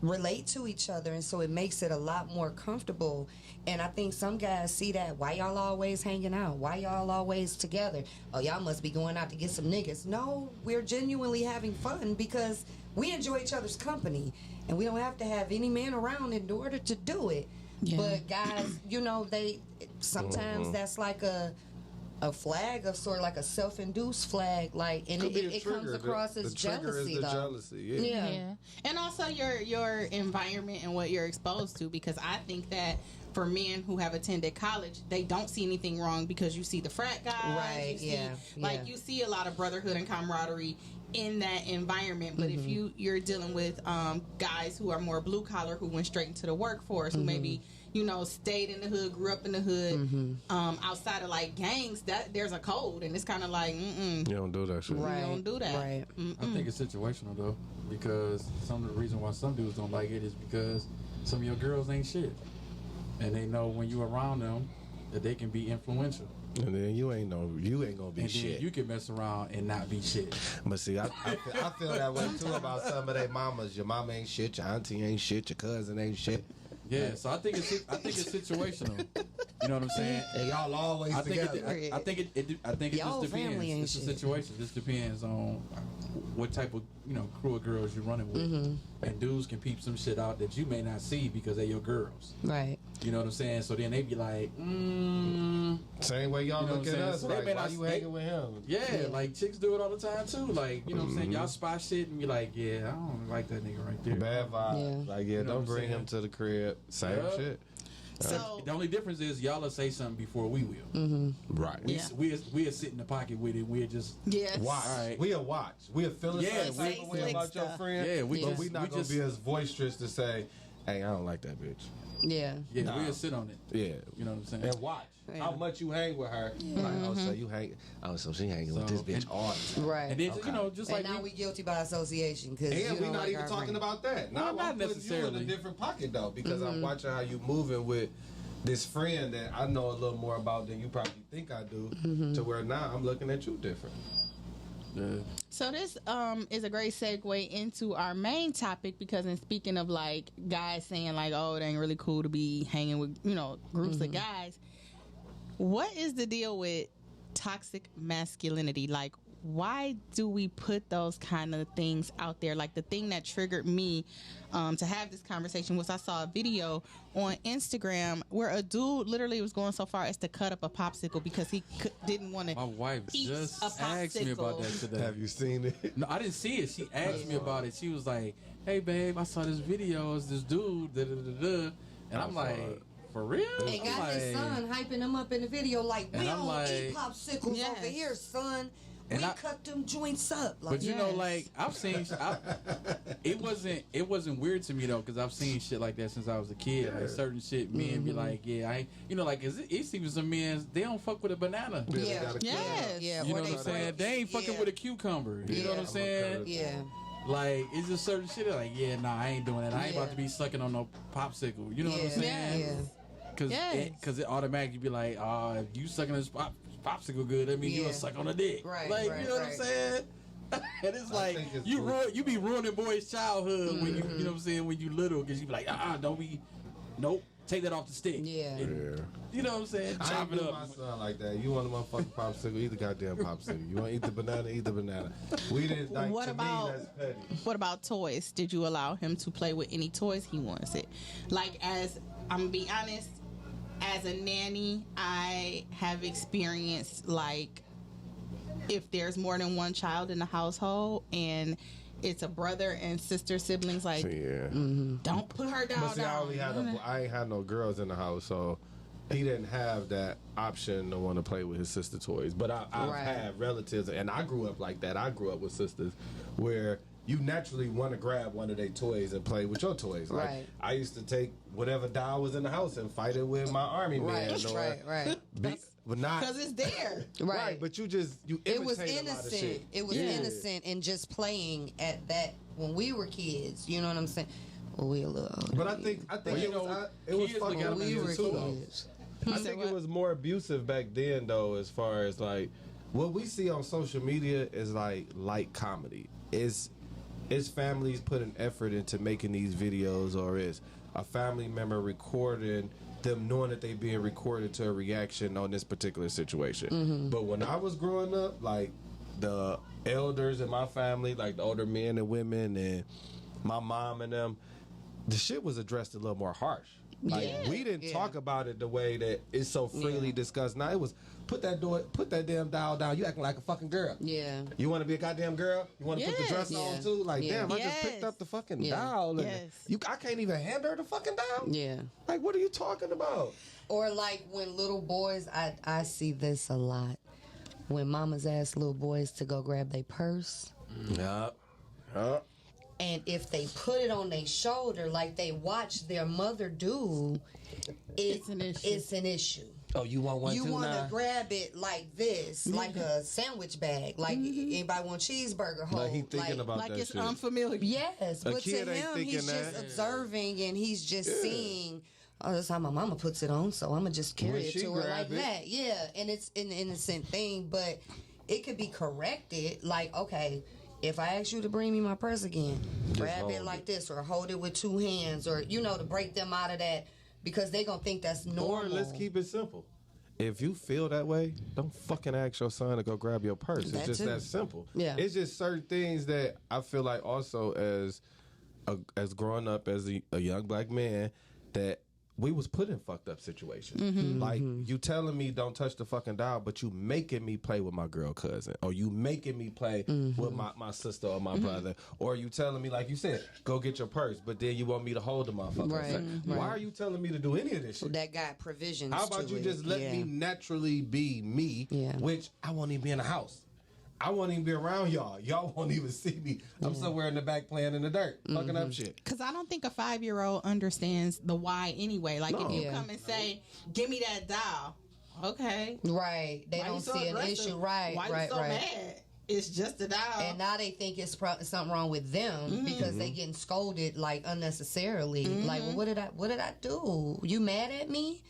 B: relate to each other, and so it makes it a lot more comfortable. And I think some guys see that. Why y'all always hanging out? Why y'all always together? Oh, y'all must be going out to get some niggas. No, we're genuinely having fun because we enjoy each other's company, and we don't have to have any man around in order to do it. Yeah. But guys, you know, they sometimes that's like a flag of sort of like a self-induced flag, like, and it comes across as jealousy, though.
A: Jealousy,
C: yeah. And also your environment and what you're exposed to, because I think that for men who have attended college, they don't see anything wrong because you see the frat guys,
B: right?
C: You see a lot of brotherhood and camaraderie in that environment. But if you're dealing with guys who are more blue collar, who went straight into the workforce, who maybe stayed in the hood, grew up in the hood, outside of like gangs, that there's a code, and it's kind of like
A: you don't do that shit.
B: Right.
C: You don't do that.
B: Right.
D: I think it's situational though, because some of the reason why some dudes don't like it is because some of your girls ain't shit, and they know when you around them that they can be influential.
A: And then you ain't gonna be
D: and
A: shit.
D: Then you can mess around and not be shit.
A: But see, I feel that way too about some of their mamas. Your mama ain't shit. Your auntie ain't shit. Your cousin ain't shit.
D: Yeah, so I think it's situational. You know what I'm saying?
A: And y'all always together.
D: I think it just depends. It's a situation. It just depends on what type of crew of girls you're running with. And dudes can peep some shit out that you may not see because they're your girls.
B: Right.
D: You know what I'm saying? So then they be like,
A: same way y'all look at us. So like, why you hanging with him?
D: Yeah, like chicks do it all the time too. Like, you know what I'm saying? Y'all spot shit and be like, yeah, I don't like that nigga right there.
A: Bad vibe. Like, don't bring him to the crib. Same shit.
C: So
D: the only difference is y'all will say something before we will.
A: Right.
D: We'll sit in the pocket with it. We'll just
A: watch.
D: Right.
A: We'll watch. We'll feel the same way about your friend.
D: Yeah,
A: but we not gonna be as boisterous to say, "Hey, I don't like that bitch."
B: Yeah.
D: Yeah, we'll sit on it.
A: Yeah.
D: You know what I'm saying?
A: And watch how much you hang with her. Like, so you hang. So she hanging with this bitch all the time.
B: Right.
D: And then just
B: and
D: like
B: now we guilty by association because
A: we're not even talking about that.
D: Not necessarily.
A: You in a different pocket though, because I'm watching how you moving with this friend that I know a little more about than you probably think I do. To where now I'm looking at you different.
D: Yeah.
C: So this is a great segue into our main topic, because in speaking of like guys saying like, oh, it ain't really cool to be hanging with groups of guys, what is the deal with toxic masculinity? Like, why do we put those kind of things out there? Like, the thing that triggered me to have this conversation was I saw a video on Instagram where a dude literally was going so far as to cut up a popsicle because he didn't want to.
D: My wife just asked me about that today.
A: Have you seen it?
D: No, I didn't see it. She asked me about it. She was like, "Hey, babe, I saw this video. It's this dude, da da da da," and I'm like, "For real?"
B: And got his son hyping him up in the video like, "We don't eat popsicles
C: yes.
B: over here, son.
D: And
B: we cut them joints up." Like,
D: but you know, like I've seen, it wasn't weird to me though, because I've seen shit like that since I was a kid. Like certain shit, men be like, "Yeah, I," like it's even some men they don't fuck with a banana.
B: Yeah.
D: You know what I'm saying? They ain't fucking with a cucumber. You know what I'm saying?
B: Yeah.
D: Like, it's just certain shit. Like, yeah, nah, I ain't doing that. I ain't about to be sucking on no popsicle. You know what I'm saying? Because it automatically be like, if you sucking this popsicle good, that means you gonna suck on a dick.
B: Right.
D: Like, you know what I'm saying? And it's like you be ruining boys' childhood when you know what I'm saying, when you little, because you be like, nope, take that off the stick.
B: Yeah.
D: You know what I'm saying?
A: I
D: Chop
A: ain't
D: it
A: do
D: up.
A: my son like that. You want a motherfucking popsicle? Eat the goddamn popsicle. You want to eat the banana? Eat the banana. We didn't. Like,
C: What
A: to
C: about-
A: me, that's petty.
C: What about toys? Did you allow him to play with any toys he wants it? Like, as I'm gonna be honest, as a nanny, I have experienced like if there's more than one child in the household and it's a brother and sister siblings, like don't put her down.
A: But see, I ain't had no girls in the house, so he didn't have that option to want to play with his sister toys. But I've had relatives, and I grew up like that. I grew up with sisters where you naturally want to grab one of their toys and play with your toys. Like, I used to take whatever doll was in the house and fight it with my army man.
B: Right.
A: But not
C: because it's there.
A: Right, but you imitate
B: it was
A: a lot of
B: innocent.
A: shit.
B: It was innocent and just playing at that when we were kids. You know what I'm saying? Well, we a little older.
A: But I think it was fucking abusive too, though. I think it was more abusive back then, though, as far as like what we see on social media is like light comedy. It's families putting effort into making these videos, or is a family member recording them knowing that they being recorded to a reaction on this particular situation. But when I was growing up, like the elders in my family, like the older men and women and my mom and them, the shit was addressed a little more harsh. Like we didn't talk about it the way that it's so freely discussed. Now it was put that damn dial down. You acting like a fucking girl. Yeah. You want to be a goddamn girl? You want to put the dress on too? Like damn, I just picked up the fucking dial. And I can't even hand her the fucking dial. Yeah. Like what are you talking about?
B: Or like when little boys, I see this a lot. When mamas ask little boys to go grab their purse. Yup. And if they put it on their shoulder like they watch their mother do, it's an issue.
A: Oh, you want one too now?
B: You want to grab it like this, like a sandwich bag. Like anybody want cheeseburger hold.
A: Like he thinking about
C: like
A: that
C: it's
A: shit.
C: Unfamiliar.
B: Yes, but to him, he's just observing and he's just seeing. Oh, that's how my mama puts it on, so I'm gonna just carry it to her like that. Yeah, and it's an innocent thing, but it could be corrected. Like, okay, if I ask you to bring me my purse again, grab it like this, or hold it with two hands, or to break them out of that, because they gonna think that's normal.
A: Or let's keep it simple. If you feel that way, don't fucking ask your son to go grab your purse. It's just that simple. Yeah, it's just certain things that I feel like also as growing up as a young black man that we was put in fucked up situations. Like, you telling me don't touch the fucking dial, but you making me play with my girl cousin. Or you making me play with my sister or my brother. Or you telling me, like you said, go get your purse, but then you want me to hold the motherfucker. Right. Why are you telling me to do any of this shit?
B: That got provisions.
A: How about you just let me naturally be me, which I won't even be in the house. I won't even be around y'all. Y'all won't even see me. I'm somewhere in the back playing in the dirt, fucking up shit.
C: Because I don't think a 5-year-old understands the why anyway. Like, if you come and say, give me that doll. Okay.
B: Right. They don't see an issue. Right.
C: Why you so mad? It's just a doll.
B: And now they think it's something wrong with them because they getting scolded like unnecessarily. Like, well, what did I do? You mad at me?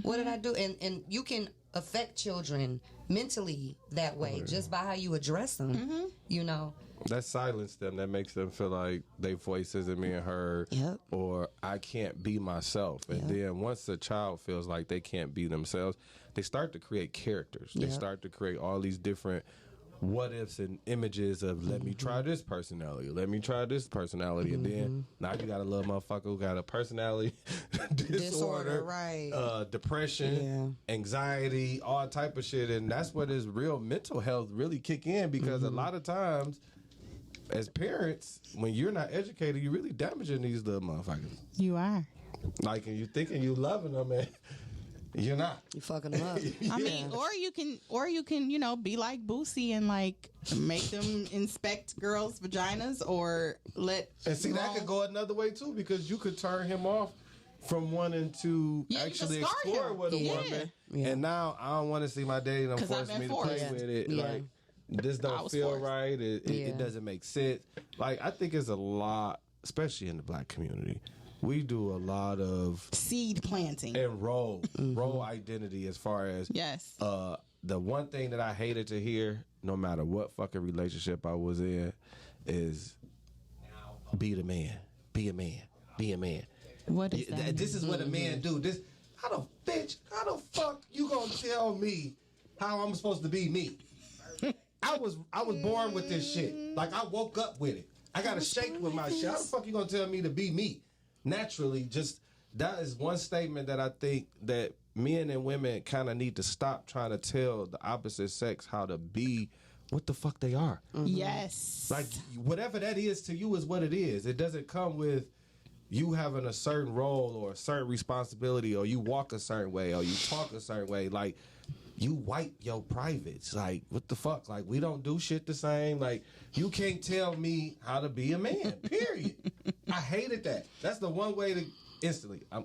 B: What did I do? And you can affect children mentally that way just by how you address them.
A: That silence them. That makes them feel like their voice isn't being heard, or I can't be myself. And then once a child feels like they can't be themselves, they start to create characters. They start to create all these different what ifs and images of let me try this personality, let me try this personality, and then now you got a little motherfucker who got a personality disorder, depression, anxiety, all type of shit, and that's what his real mental health really kick in, because a lot of times as parents, when you're not educated, you're really damaging these little motherfuckers.
C: You are.
A: Like, and you thinking you loving them, and you're not.
B: You fucking them up.
C: I mean, or you can, be like Boosie and like make them inspect girls' vaginas, or let.
A: And see, that could go another way too, because you could turn him off from wanting to actually explore with a woman. And now I don't want to see my daddy don't force me to play with it. Like, this don't feel right. It doesn't make sense. Like, I think it's a lot, especially in the black community. We do a lot of
C: seed planting
A: and role identity, as far as the one thing that I hated to hear, no matter what fucking relationship I was in, is be the man, be a man, be a man.
C: What is that?
A: This is what a man do. This how the fuck you gonna tell me how I'm supposed to be me? I was born with this shit. Like, I woke up with it. I gotta shake with my shit. How the fuck you gonna tell me to be me? Naturally, just that is one statement that I think that men and women kind of need to stop trying to tell the opposite sex how to be what the fuck they are.
C: Yes.
A: Like, whatever that is to you is what it is. It doesn't come with you having a certain role or a certain responsibility, or you walk a certain way, or you talk a certain way. Like, you wipe your privates. Like, what the fuck? Like, we don't do shit the same. Like, you can't tell me how to be a man, period. I hated that. That's the one way to instantly. I'm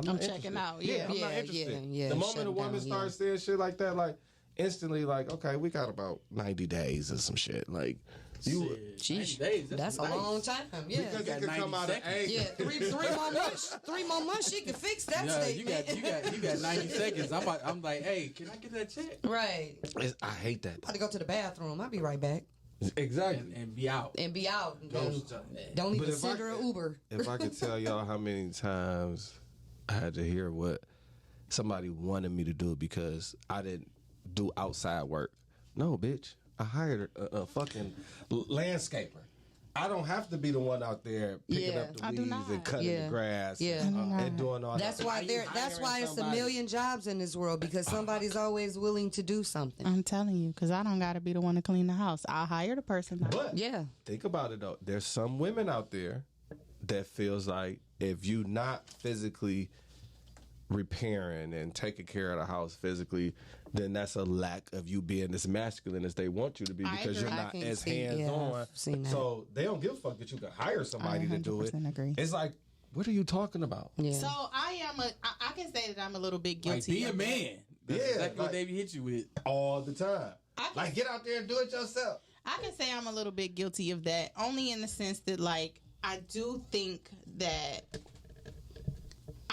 A: not
C: checking out.
A: I'm not interested. The moment a woman starts saying shit like that, like, instantly like, okay, we got about 90 days or some shit. Like, you,
B: Sheesh.
D: Days,
B: that's a
D: nice.
B: long time. Yeah.
A: because it could come out of anger.
B: Yeah, three more months, she can fix that statement.
D: You got 90 seconds. I'm like, hey, can I get that check?
B: Right.
A: I hate that.
B: About to go to the bathroom. I'll be right back.
A: Exactly.
D: And be out.
B: And be out. Don't even send her an Uber.
A: If I could tell y'all how many times I had to hear what somebody wanted me to do because I didn't do outside work. No, bitch. I hired a fucking landscaper. I don't have to be the one out there picking up the weeds and cutting the grass and doing all
B: that's
A: that.
B: Why that's why it's a million jobs in this world, because somebody's always willing to do something.
C: I'm telling you, because I don't got to be the one to clean the house. I'll hire the person.
A: But think about it though. There's some women out there that feels like if you not physically repairing and taking care of the house physically, then that's a lack of you being as masculine as they want you to be, because you're not as hands-on. So they don't give a fuck that you can hire somebody to do it.
C: Agree.
A: It's like, what are you talking about?
B: Yeah.
C: So I can say that I'm a little bit guilty.
D: Like, be a man. That's exactly what Davey hit you with.
A: All the time. Like, get out there and do it yourself.
C: I can say I'm a little bit guilty of that, only in the sense that, like, I do think that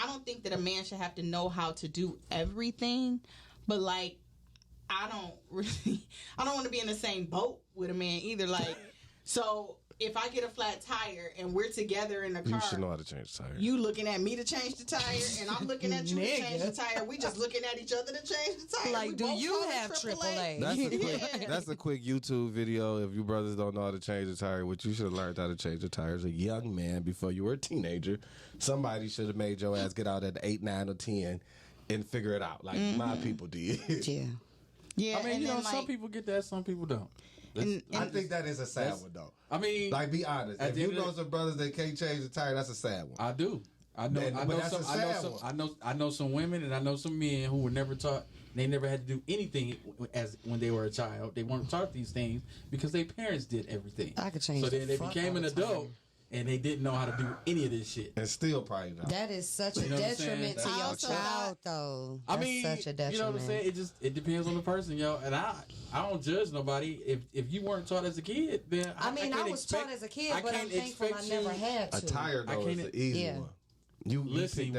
C: I don't think that a man should have to know how to do everything, but like I don't want to be in the same boat with a man either. Like, so if I get a flat tire and we're together in the car,
A: you should know how to change the tire.
C: You looking at me to change the tire, and I'm looking at you to change the tire. We just looking at each other to change the tire.
B: Like, do you have AAA?
A: That's a quick YouTube video. If you brothers don't know how to change the tire, what you should have learned how to change the tire as a young man before you were a teenager. Somebody should have made your ass get out at 8, 9, or 10 and figure it out, like my people did.
C: Yeah.
D: I mean, you know, some people get that, some people don't.
A: I think that is a sad one, though.
D: I mean,
A: like, be honest. If you know some brothers that can't change the tire, that's a sad one.
D: I do. I know some women and I know some men who were never taught. They never had to do anything when they were a child. They weren't taught these things because their parents did everything.
B: I could change.
D: So then they became an adult. And they didn't know how to do any of this shit.
A: And still probably not.
B: That is such a detriment to your child, though.
D: I mean,
B: such a detriment.
D: You know what I'm saying? It depends on the person, yo. And I don't judge nobody. If you weren't taught as a kid, then
B: I was taught as a kid, but I'm thankful I never had to.
A: A tire, though, is the easy one. You
D: listen.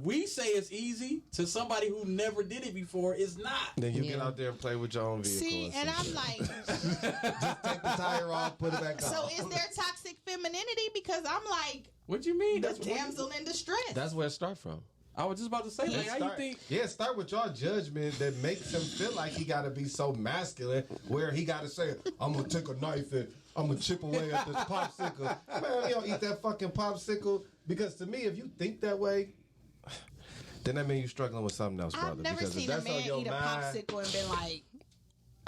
D: We say it's easy to somebody who never did it before. It's not.
A: Then you get out there and play with your own vehicle.
C: See, and I'm like,
A: just take the tire off, put it back on.
C: So is there toxic femininity? Because I'm like,
D: what you mean?
C: The damsel in distress.
A: That's where it starts from.
D: I was just about to say, like, how you think?
A: Yeah, start with your judgment that makes him feel like he got to be so masculine, where he got to say, I'm going to take a knife and I'm going to chip away at this popsicle. Man, you don't eat that fucking popsicle. Because to me, if you think that way, then that means you're struggling with something else, brother.
C: I've never
A: because
C: seen a man eat a popsicle and been like...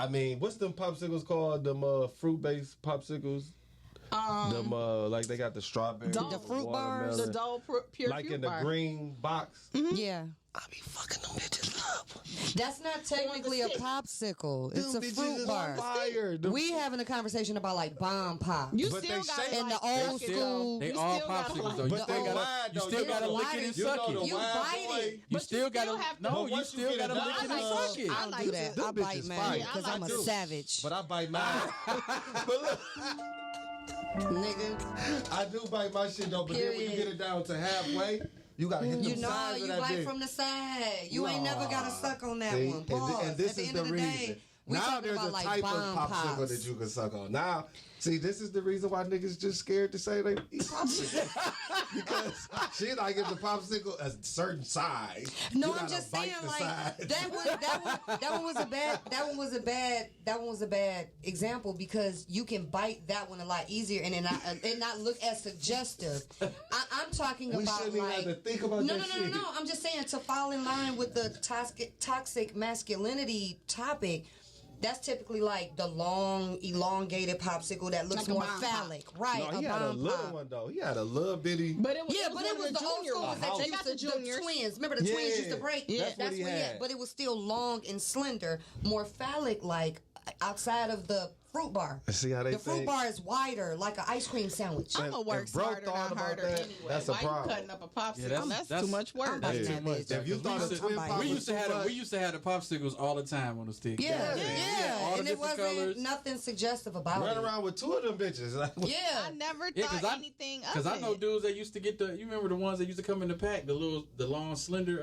A: I mean, what's them popsicles called? Them fruit-based popsicles? Them like they got the strawberry,
B: the fruit bars,
C: the dull pure
A: like in the green box.
B: Mm-hmm. Yeah,
A: I be fucking them bitches up.
B: That's not technically a popsicle. It's a fruit bar. We having a conversation about like bomb pop.
C: You still got
B: in the old school.
D: They all popsicles though. You still gotta lick it and suck it.
B: You bite it.
D: You still gotta you still gotta lick it and suck it.
B: I don't do that. I bite mine because I'm a savage.
A: But I bite mine. But look.
B: Nigga,
A: I do bite my shit though, but then when you get it down to halfway, you gotta hit the sides of that
B: bite
A: bitch.
B: from the side. You ain't never gotta suck on that one. Pause.
A: And this is the reason. Now there's a type of popsicle that you can suck on. Now, see, this is the reason why niggas just scared to say they eat popsicle. Because she like if the popsicle a certain size.
B: No, I'm just saying like that one was a bad example because you can bite that one a lot easier and not look as suggestive. I'm talking about
A: shouldn't even have to think about that shit.
B: No. I'm just saying to fall in line with the toxic masculinity topic. That's typically like the long, elongated popsicle that looks like more phallic, right?
A: No, he had a little one though. He had a little bitty.
B: But it was the old school ones that used to do the twins. Remember the twins used to break?
A: That's what he had.
B: But it was still long and slender, more phallic like. outside of the fruit bar.
A: See how they
B: the fruit bar is wider, like an ice cream sandwich.
C: I'm gonna work smarter, not harder anyway.
A: That's a
C: Why
A: problem.
C: You cutting up a popsicle?
D: Yeah,
C: that's too much work.
B: Yeah.
D: Too much.
A: If you thought a twin pop
D: we used to have the popsicles all the time on the stick.
B: Yeah.
D: all the
B: And it
D: different
B: wasn't
D: colors.
B: nothing suggestive about
A: Run
B: it.
A: around with 2 of them bitches. Like,
C: I never thought anything of it.
D: Because I know dudes that used to get you remember the ones that used to come in the pack, the long, slender,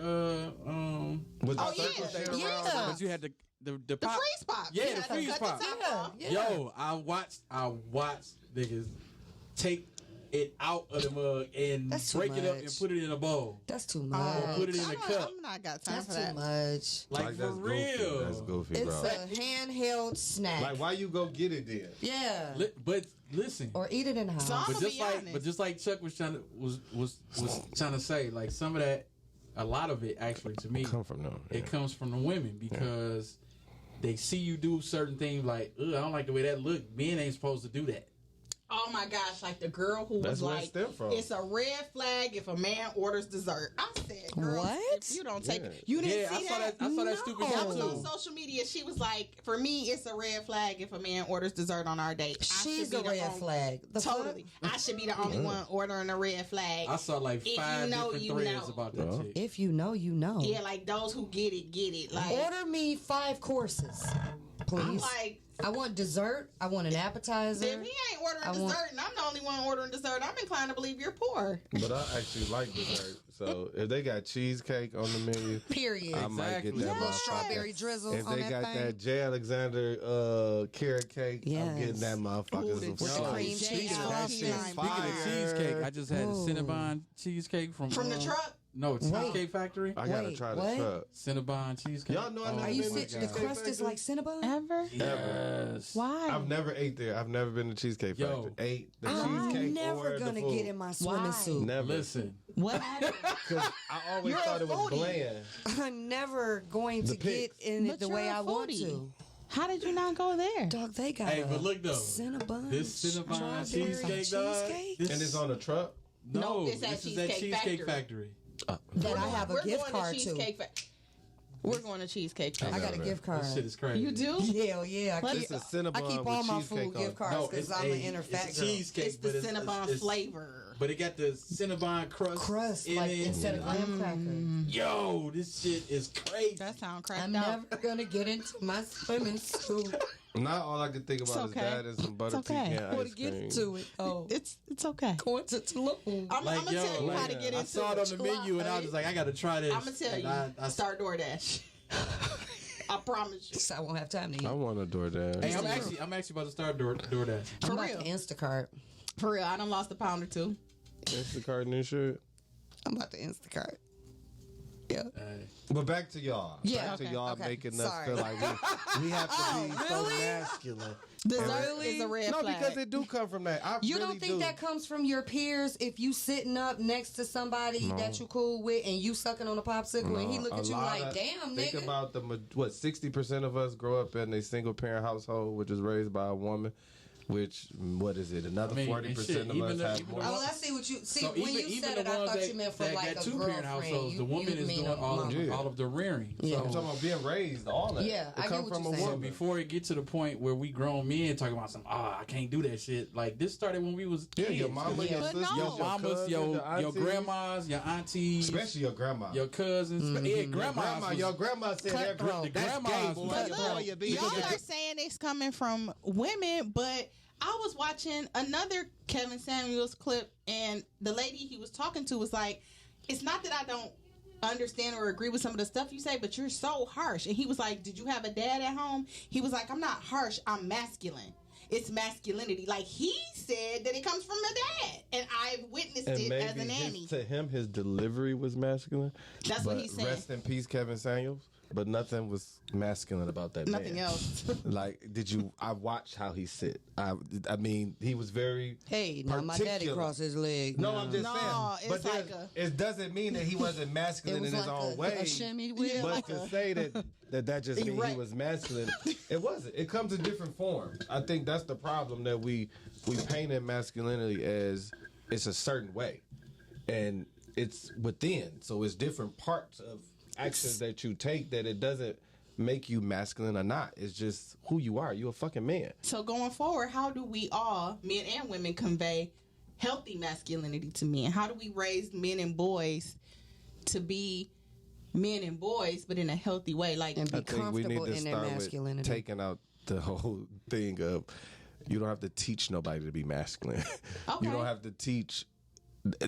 A: with the circle shit around.
D: but you had the
C: the
D: pop.
C: freeze pop.
D: Yeah, the freeze pop.
B: Yeah.
D: Yo, I watched niggas take it out of the mug and
B: That's too
D: break it up
B: much.
D: and put it in a bowl.
B: That's too
D: Or
B: much.
D: put it in a cup.
C: I'm not got time
B: That's
C: for
B: too
C: that.
B: much.
D: Like for
A: that's
D: real.
A: Goofy. That's goofy,
B: It's
A: bro.
B: a handheld snack.
A: Like, why you go get it then?
B: Yeah.
D: But listen.
B: Or eat it in the house.
C: So I'm gonna be honest.
D: But just like Chuck was trying to say, like some of that, a lot of it actually to me,
A: Come from them.
D: it comes from the women because they see you do certain things like, ugh, I don't like the way that look. Men ain't supposed to do that.
C: Oh my gosh, like the girl who
A: That's
C: was
A: where it
C: like,
A: stem from.
C: it's a red flag if a man orders dessert. I said, girl,
B: What?
C: if you don't take
A: Yeah.
C: it. You didn't
D: Yeah,
C: see
D: I saw that. I saw that stupid
C: That was
D: shit
C: on
D: too.
C: social media. She was like, for me, it's a red flag if a man orders dessert on our date.
B: She's a red flag. The
C: Totally. I should be the only one ordering a red flag.
D: I saw like
C: If
D: 5
C: you know,
D: different
C: you
D: threads
C: know.
D: about that
A: Yeah.
D: shit.
B: If you know, you know.
C: Yeah, like those who get it. Like,
B: Order me 5 courses, please.
C: I'm like,
B: I want dessert. I want an appetizer.
C: if he ain't ordering dessert and I'm the only one ordering dessert, I'm inclined to believe you're poor.
A: But I actually like dessert. So if they got cheesecake on the menu,
B: Period.
A: I might get
D: Exactly.
A: that
B: A little
A: motherfucker.
B: strawberry drizzle
A: If
B: on
A: they
B: that
A: got
B: thing.
A: that J. Alexander carrot cake, I'm
B: Yes.
A: getting that motherfucker.
C: Ooh,
A: as a
C: the
A: slice.
B: cream cheese
C: Speaking of
B: frosting.
C: that shit,
D: Speaking of
A: Fire.
D: cheesecake, I just had a
B: Ooh.
D: Cinnabon cheesecake from
C: From the truck?
D: No, Cheesecake Factory.
A: I gotta
B: Wait,
A: try the
B: what?
A: truck.
D: Cinnabon cheesecake.
A: Y'all know I never
B: Are you
A: been to
B: sitting? The
A: Cheesecake
B: crust is
A: Factory?
B: like Cinnabon?
C: Ever?
D: Yes.
C: Why?
A: I've never ate there. I've never been to Cheesecake
D: Yo.
A: Factory. Ate the
B: I'm
A: cheesecake
B: never
A: or
B: gonna
A: the food.
B: get in my swimming
C: Why?
B: suit.
A: Never.
D: Listen,
C: What happened?
A: Because I always
C: You're
A: thought
C: a
A: it was
C: foodie.
A: bland.
B: I'm never going
A: The
B: to get
A: pics.
B: in it
C: But
B: the
C: you're
B: way
C: a
B: I want
C: foodie.
B: to.
C: How did you not go there?
B: Dog, they got
D: hey,
B: a
D: but look though,
B: Cinnabon,
D: this Cinnabon
B: strawberry
D: cheesecake, dog.
B: cheesecake
D: This,
A: And it's on a truck?
D: no,
C: No, it's at
D: this is at
C: Cheesecake
D: Cheesecake
C: Factory.
D: Factory.
B: that I have a gift card to.
C: Cheesecake We're going to Cheesecake
B: I
C: Factory.
B: got a gift card.
D: This shit is crazy.
C: You do?
B: Hell yeah! I
A: It's
B: keep,
A: a Cinnabon
B: I keep
A: with
B: all my
A: cheesecake
B: food
A: on it.
B: gift cards because I'm an inner fat
D: it's
B: girl.
D: cheesecake,
C: It's the
D: but
C: Cinnabon
D: it's-
C: flavor.
D: But it got the Cinnabon crust in
B: like
D: it.
B: instead of graham cracker.
D: Yo, this shit is crazy.
C: That sound cracked
B: I'm
C: out.
B: never gonna get into my swimming suit.
A: Now all I can think about is
C: okay.
A: that and some butter
C: It's okay.
A: pecan
B: Or
A: ice
B: to get
A: cream.
B: into it. Oh,
C: It's okay.
B: going to Tulum.
C: I'm
D: Like,
C: gonna
D: yo,
C: tell you how to
A: like,
C: get
D: I
C: into
D: saw it on the menu and I was just like, I gotta try this.
C: I'm gonna tell
D: And
C: you.
D: I
C: Start DoorDash. I promise you.
B: So I won't have time to eat.
A: I want a DoorDash.
D: Hey, I'm actually about to start DoorDash.
C: For
B: I'm about
C: real.
B: to Instacart.
C: For real. I done lost a pound or two.
A: Instacart and shit.
B: I'm about to Instacart. Yeah.
A: But back to y'all.
B: Yeah,
A: Back to
B: okay,
A: y'all
B: okay.
A: making us
B: Sorry.
A: feel like we have to be so
B: really?
A: masculine.
C: Dessert is a red
A: No,
C: flag.
A: because it do come from that. I
B: You
A: really
B: don't think
A: do.
B: that comes from your peers if you sitting up next to somebody that you cool with and you sucking on a popsicle and he look
A: A
B: at you
A: lot
B: like,
A: of-
B: damn,
A: Think
B: nigga.
A: about what 60% of us grow up in a single parent household, which is raised by a woman. Which what is it? Another 40% of us have more.
B: Oh, well, I see what you see.
D: So
B: when you said it, I thought you meant from like a
D: two-parent households, the woman is doing all of the rearing.
B: Yeah.
A: I'm talking about being raised, all that.
B: Yeah, I
A: it
B: get
A: come
B: what
A: from
B: you're
A: a
B: saying.
D: So
A: woman.
D: before it get to the point where we grown men talking about some, I can't do that shit. Like this started when we was
A: Yeah,
D: kids.
A: your mama, your
C: But
A: sisters,
C: no.
D: your mamas,
A: cousins,
D: your
A: aunties.
D: grandmas, your aunties,
A: especially your grandma.
D: your cousins. Yeah, grandmas.
A: Your grandma said that.
B: Cutthroat.
A: That's gay,
D: Grandmas
A: boy.
D: was
C: But
A: Your
C: look,
A: boy, you be-
C: y'all are saying it's coming from women, but I was watching another Kevin Samuels clip, and the lady he was talking to was like, it's not that I don't understand or agree with some of the stuff you say, but you're so harsh. And he was like, did you have a dad at home? He was like, I'm not harsh, I'm masculine. It's masculinity. Like, he said that it comes from the dad, and I've witnessed
A: And
C: it
A: maybe
C: as a nanny.
A: to him, his delivery was masculine.
C: That's what he said.
A: Rest in peace, Kevin Samuels. But nothing was masculine about that
C: Nothing
A: man.
C: else.
A: Like, I watched how he sit. I mean, he was very
B: Hey, now my daddy
A: particular.
B: crossed his leg.
A: No, I'm just
C: No,
A: saying.
C: it's
A: But
C: like
A: it doesn't mean that he wasn't masculine
B: It was
A: in his
B: like
A: own
B: a
A: way.
B: shimmy wheel.
A: But
B: Like
A: to say that just means he
C: Erect.
A: was masculine, it wasn't. It comes in different forms. I think that's the problem, that we painted masculinity as it's a certain way, and it's within. So it's different parts of actions that you take that it doesn't make you masculine or not. It's just who you are. You're a fucking man.
C: So going forward, how do we all, men and women, convey healthy masculinity to men? How do we raise men and boys to be men and boys, but in a healthy way? Like,
B: and be
A: I think we need
B: comfortable
A: to
B: in their
A: start with
B: masculinity.
A: taking out the whole thing of you don't have to teach nobody to be masculine.
C: Okay.
A: You don't have to teach.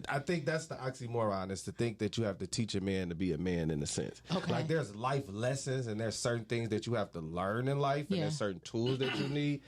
A: I think that's the oxymoron, is to think that you have to teach a man to be a man in a sense.
C: Okay.
A: Like there's life lessons and there's certain things that you have to learn in life and there's certain tools that you need.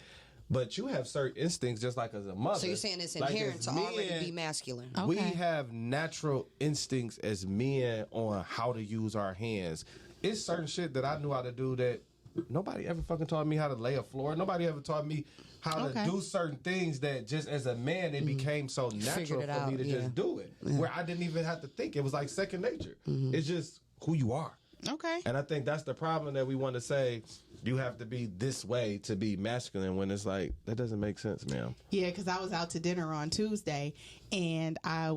A: But you have certain instincts just like as a mother.
B: So you're saying it's
A: Like,
B: inherent
A: as
B: to
A: men,
B: already be masculine.
C: Okay.
A: we have natural instincts as men on how to use our hands. It's certain shit that I knew how to do that nobody ever fucking taught me how to lay a floor. Nobody ever taught me how to do certain things that just as a man, it became so natural for me to just do it. Where I didn't even have to think. It was like second nature. It's just who you are.
C: okay.
A: And I think that's the problem, that we want to say you have to be this way to be masculine, when it's like, that doesn't make sense, ma'am.
C: Yeah, because I was out to dinner on Tuesday, and I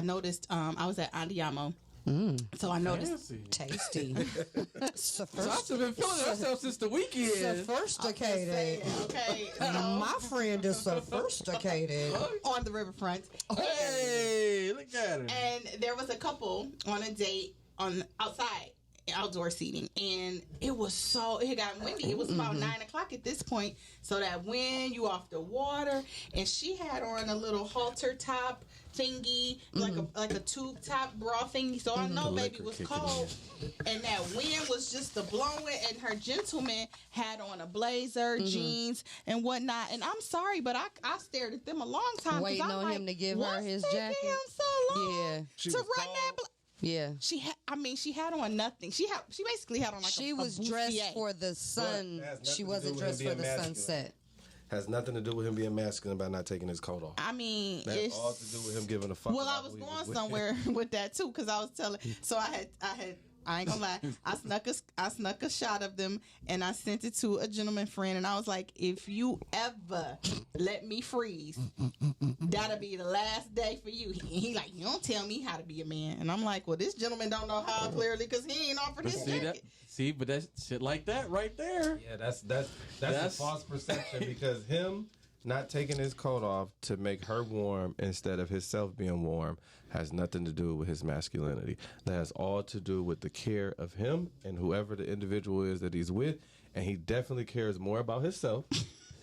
C: noticed I was at Andiamo. So I noticed.
D: Fancy.
B: Tasty.
D: So I've been feeling myself since the weekend.
B: Sophisticated.
C: Okay,
B: My friend is sophisticated.
C: on the riverfront.
D: Hey, look at her.
C: And there was a couple on a date outside, outdoor seating, and it got windy. It was about 9 o'clock at this point, so that wind, you off the water, and she had on a little halter top thingy, like a tube top bra thingy, so I know baby was cold, and that wind was just blowing, and her gentleman had on a blazer, jeans, and whatnot. And I'm sorry, but I stared at them a long time,
B: Waiting
C: I'm
B: on
C: like,
B: him to give her
C: what's
B: his
C: taking
B: jacket?
C: him so long
B: Yeah.
A: She
C: to
A: was
C: run
A: cold.
C: that
B: Yeah.
C: she had on nothing. She basically had on like
B: She
C: a
B: was
C: bustier.
B: dressed for the sun.
A: But it has nothing
B: She
A: to
B: wasn't
A: do with
B: dressed
A: him
B: for the
A: being masculine.
B: sunset.
A: Has nothing to do with him being masculine by not taking his coat off.
C: I mean,
A: That's
C: it's
A: all to do with him giving a fuck.
C: well, I
A: about
C: was
A: who he
C: going
A: with.
C: somewhere with that too, because I was telling. So I ain't gonna lie. I snuck a shot of them, and I sent it to a gentleman friend, and I was like, if you ever let me freeze, that'll be the last day for you. He like, you don't tell me how to be a man, and I'm like, well, this gentleman don't know how clearly, because he ain't offered his jacket.
D: But that's shit like that right there.
A: Yeah, that's a false perception, because him not taking his coat off to make her warm instead of himself being warm has nothing to do with his masculinity. That has all to do with the care of him and whoever the individual is that he's with, and he definitely cares more about himself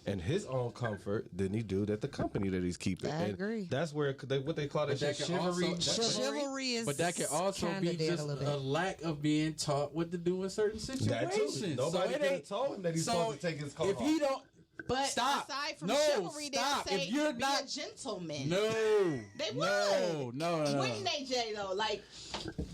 A: and his own comfort than he do that the company that he's keeping.
B: I agree.
A: That's where what they call that shit, chivalry.
B: Chivalry is.
D: But that can also be just a lack of being taught what to do in certain situations.
A: Nobody could have told him that he's supposed to take his coat off.
D: If he don't,
C: But
D: stop.
C: aside from
D: No,
C: chivalry,
D: stop.
C: they say
D: If you're
C: be
D: not
C: a gentleman.
D: no,
C: They would.
D: no.
C: Wouldn't they, Jay, though? Like,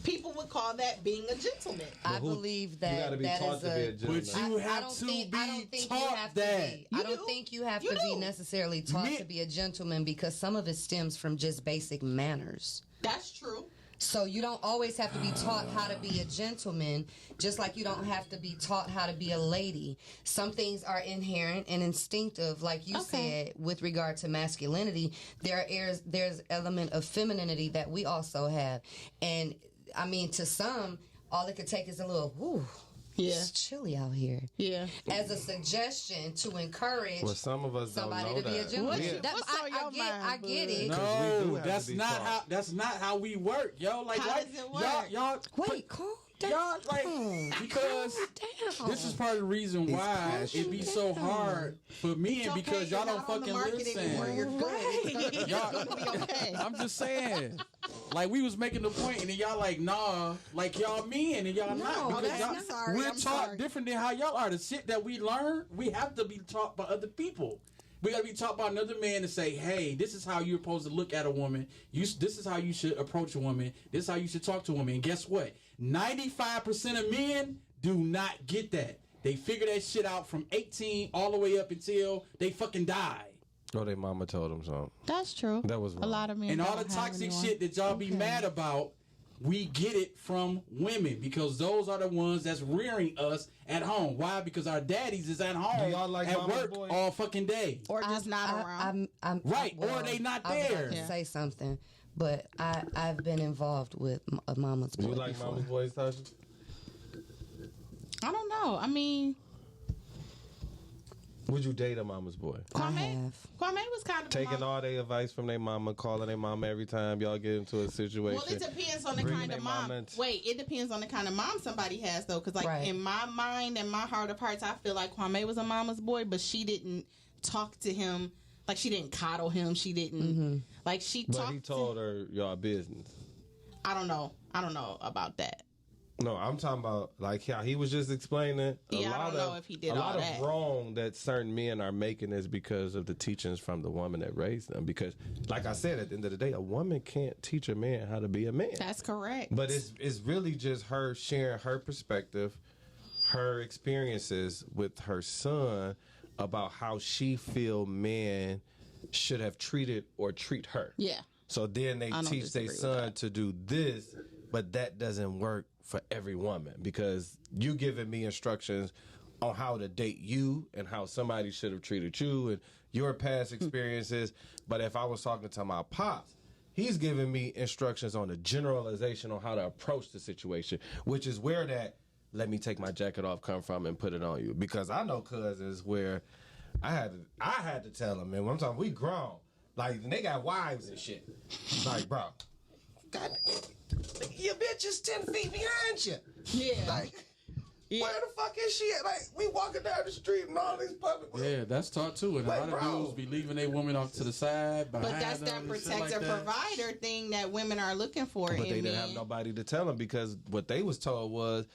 C: people would call that being a gentleman.
B: I believe
A: You
B: that
A: gotta be
B: that
A: taught
B: is
A: to be a gentleman.
D: But you have to be taught that.
B: I don't think you have
C: You
B: to be
C: do.
B: necessarily taught to be a gentleman, because some of it stems from just basic manners.
C: That's true.
B: So you don't always have to be taught how to be a gentleman, just like you don't have to be taught how to be a lady. Some things are inherent and instinctive, like you said, with regard to masculinity. There's element of femininity that we also have. And I mean, to some, all it could take is a little, whoo, it's chilly out here.
C: Yeah.
B: As a suggestion to encourage
A: some of us don't
B: somebody
A: know
B: to be a
A: that.
B: gentleman.
C: What's on your mind,
B: I get it.
A: Because we do
D: No,
A: have to
D: that's
A: be
D: not
A: taught.
D: that's not how we work, yo. Like,
C: How does it work?
D: y'all,
B: Wait, calm down.
D: y'all, like, because
B: Calm
D: this is part of the reason why it be so hard for men, because y'all don't fucking listen.
C: You're good.
D: Y'all-
C: It's gonna be okay.
D: I'm just saying. Like, we was making the point, and then y'all like, nah, like y'all men, and y'all not. Because
C: okay,
D: y'all,
C: I'm sorry,
D: we're
C: I'm
D: taught
C: sorry.
D: different than how y'all are. The shit that we learn, we have to be taught by other people. We got to be taught by another man to say, hey, this is how you're supposed to look at a woman. This is how you should approach a woman. This is how you should talk to a woman. And guess what? 95% of men do not get that. They figure that shit out from 18 all the way up until they fucking die.
A: Oh, their mama told them something.
C: That's true.
A: That was wrong.
C: A lot of men.
D: And all
C: don't
D: the
C: have
D: toxic
C: anyone.
D: shit that y'all be mad about, we get it from women, because those are the ones that's rearing us at home. Why? Because our daddies is at home
A: y'all like
D: at
A: mama's
D: work
A: boy?
D: all fucking day.
C: Or just not around.
D: Right, or they not
B: I was
D: there.
B: about to say something, but I've been involved with a mama's boy
A: You like
B: before.
A: mama's boys, Tasha?
C: I don't know. I mean,
A: would you date a mama's boy?
C: Kwame was kind of
A: taking all their advice from their mama, calling their mama every time y'all get into a situation.
C: Well, it depends on the kind of mom. It depends on the kind of mom somebody has, though, because in my mind and my heart of hearts, I feel like Kwame was a mama's boy, but she didn't talk to him. Like, she didn't coddle him. She didn't like she.
A: But he told her y'all business.
C: I don't know about that.
A: No, I'm talking about like how he was just explaining.
C: I don't know if he did all that.
A: A lot of wrong that certain men are making is because of the teachings from the woman that raised them. Because, like I said, at the end of the day, a woman can't teach a man how to be a man.
C: That's correct.
A: But it's really just her sharing her perspective, her experiences with her son about how she feel men should have treated or treat her.
C: Yeah.
A: So then they teach their son to do this, but that doesn't work for every woman, because you giving me instructions on how to date you and how somebody should have treated you and your past experiences. But if I was talking to my pops, he's giving me instructions on the generalization on how to approach the situation, which is where that let me take my jacket off come from and put it on you. Because I know cousins where I had to tell them, man, when I'm talking, we grown. Like, they got wives and shit. Like, bro, God, your bitch is 10 feet behind you.
C: Yeah.
A: Like, where the fuck is she at? Like, we walking down the street and all these public.
D: Yeah, that's taught too. And a lot of dudes be leaving their women off to the side. But
C: that's that protector provider thing that women are looking for.
A: But they didn't have nobody to tell them, because what they was told was,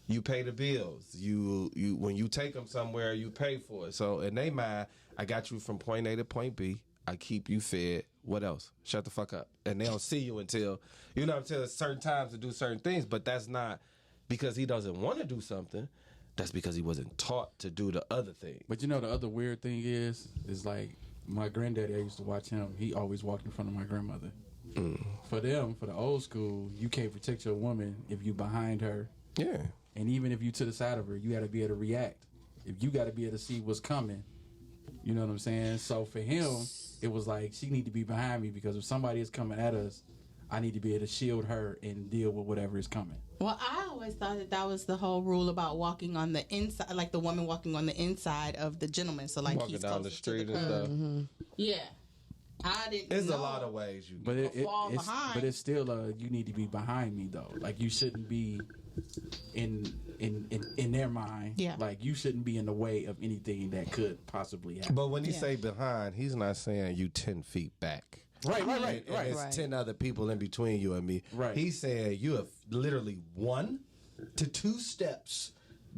A: you pay the bills. You when you take them somewhere, you pay for it. So in they mind, I got you from point A to point B. I keep you fed. What else? Shut the fuck up. And they don't see you until certain times to do certain things. But that's not because he doesn't want to do something. That's because he wasn't taught to do the other thing.
D: But you know, the other weird thing is like my granddaddy, I used to watch him. He always walked in front of my grandmother. For them, for the old school, you can't protect your woman if you behind her.
A: Yeah.
D: And even if you to the side of her, you got to be able to react. If you got to be able to see what's coming. You know what I'm saying? So for him, it was like, she need to be behind me, because if somebody is coming at us, I need to be able to shield her and deal with whatever is coming.
C: Well, I always thought that was the whole rule about walking on the inside, like the woman walking on the inside of the gentleman. So like,
A: walking
C: he's
A: down the street and stuff.
C: Yeah. I didn't
A: There's
C: know.
A: a lot of ways you
D: can
C: fall behind.
D: But it's still you need to be behind me though. Like, you shouldn't be in their mind.
C: Yeah.
D: Like, you shouldn't be in the way of anything that could possibly happen.
A: But when he say behind, he's not saying you 10 feet back.
D: Right.
A: And there's 10 other people in between you and me.
D: Right.
A: He's saying you have literally 1 to 2 steps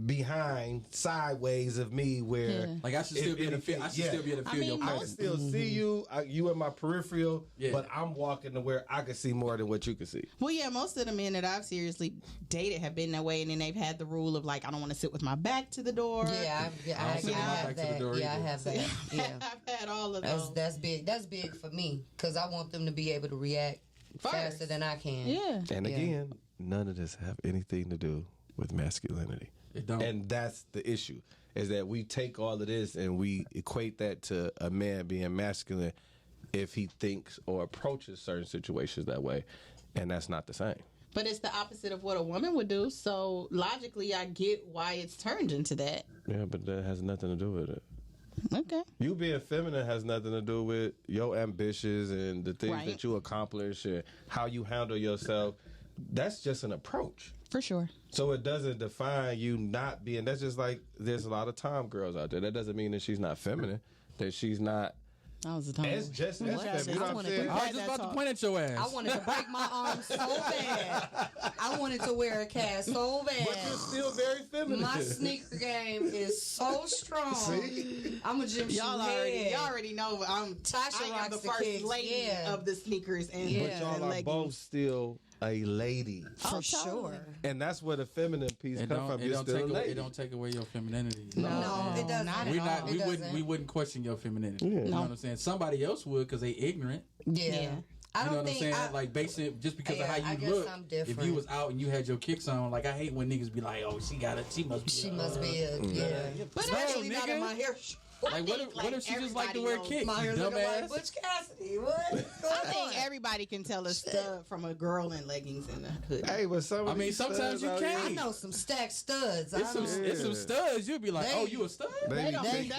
A: behind, sideways of me, where
D: like I should still be able to feel. I should still be able to feel your
A: I can
D: presence.
A: still see you. You in my peripheral, but I'm walking to where I can see more than what you can see.
C: Well, yeah, most of the men that I've seriously dated have been that way, and then they've had the rule of like, I don't want to sit with my back to the door.
B: I have that. Yeah, I have that. Yeah,
C: I've had all of those.
B: That's big. That's big for me, because I want them to be able to react faster than I can.
C: Yeah.
A: And again, none of this have anything to do with masculinity.
D: It don't.
A: And that's the issue, is that we take all of this and we equate that to a man being masculine if he thinks or approaches certain situations that way, and that's not the same.
C: But it's the opposite of what a woman would do, so logically I get why it's turned into that.
A: Yeah, but that has nothing to do with it.
C: Okay.
A: You being feminine has nothing to do with your ambitions and the things that you accomplish and how you handle yourself. That's just an approach.
C: For sure.
A: So it doesn't define you not being. That's just like there's a lot of tom girls out there. That doesn't mean that she's not feminine. That she's not.
C: I was a tom.
A: It's just as feminine. You know what I'm saying?
D: I was just about to point at your ass.
B: I wanted to break my arm so bad. I wanted to wear a cast so bad.
A: But you're still very feminine.
B: My sneaker game is so strong.
A: See?
B: I'm a gym shoe
C: Y'all already know
B: Tasha
C: I am
B: rocks
C: the
B: the
C: first
B: kicks.
C: lady of the sneakers and
A: But y'all are both still a lady.
B: For sure.
A: And that's where the feminine piece comes from. You're still a lady.
D: It don't take away your femininity.
B: No, it doesn't. Not at all.
D: We wouldn't question your femininity.
A: Yeah.
D: You know what I'm saying? Somebody else would, because they ignorant.
B: Yeah. I don't
D: you know what I'm saying?
B: like
D: basic, just because of how you look. If you was out and you had your kicks on, like, I hate when niggas be like, "Oh, she got it. She must be.
B: She must be a yeah."
C: But I actually got in my hair.
D: Like, what if she just like to wear kicks?
B: Myers
D: You
B: looking like
D: dumbass.
B: Butch Cassidy. What?
C: I think everybody can tell a stud from a girl in leggings in the hood.
A: Hey, but
D: sometimes you
B: I
D: can't.
B: know some stacked studs.
D: It's some studs. You'll be like, oh, you a stud?
C: They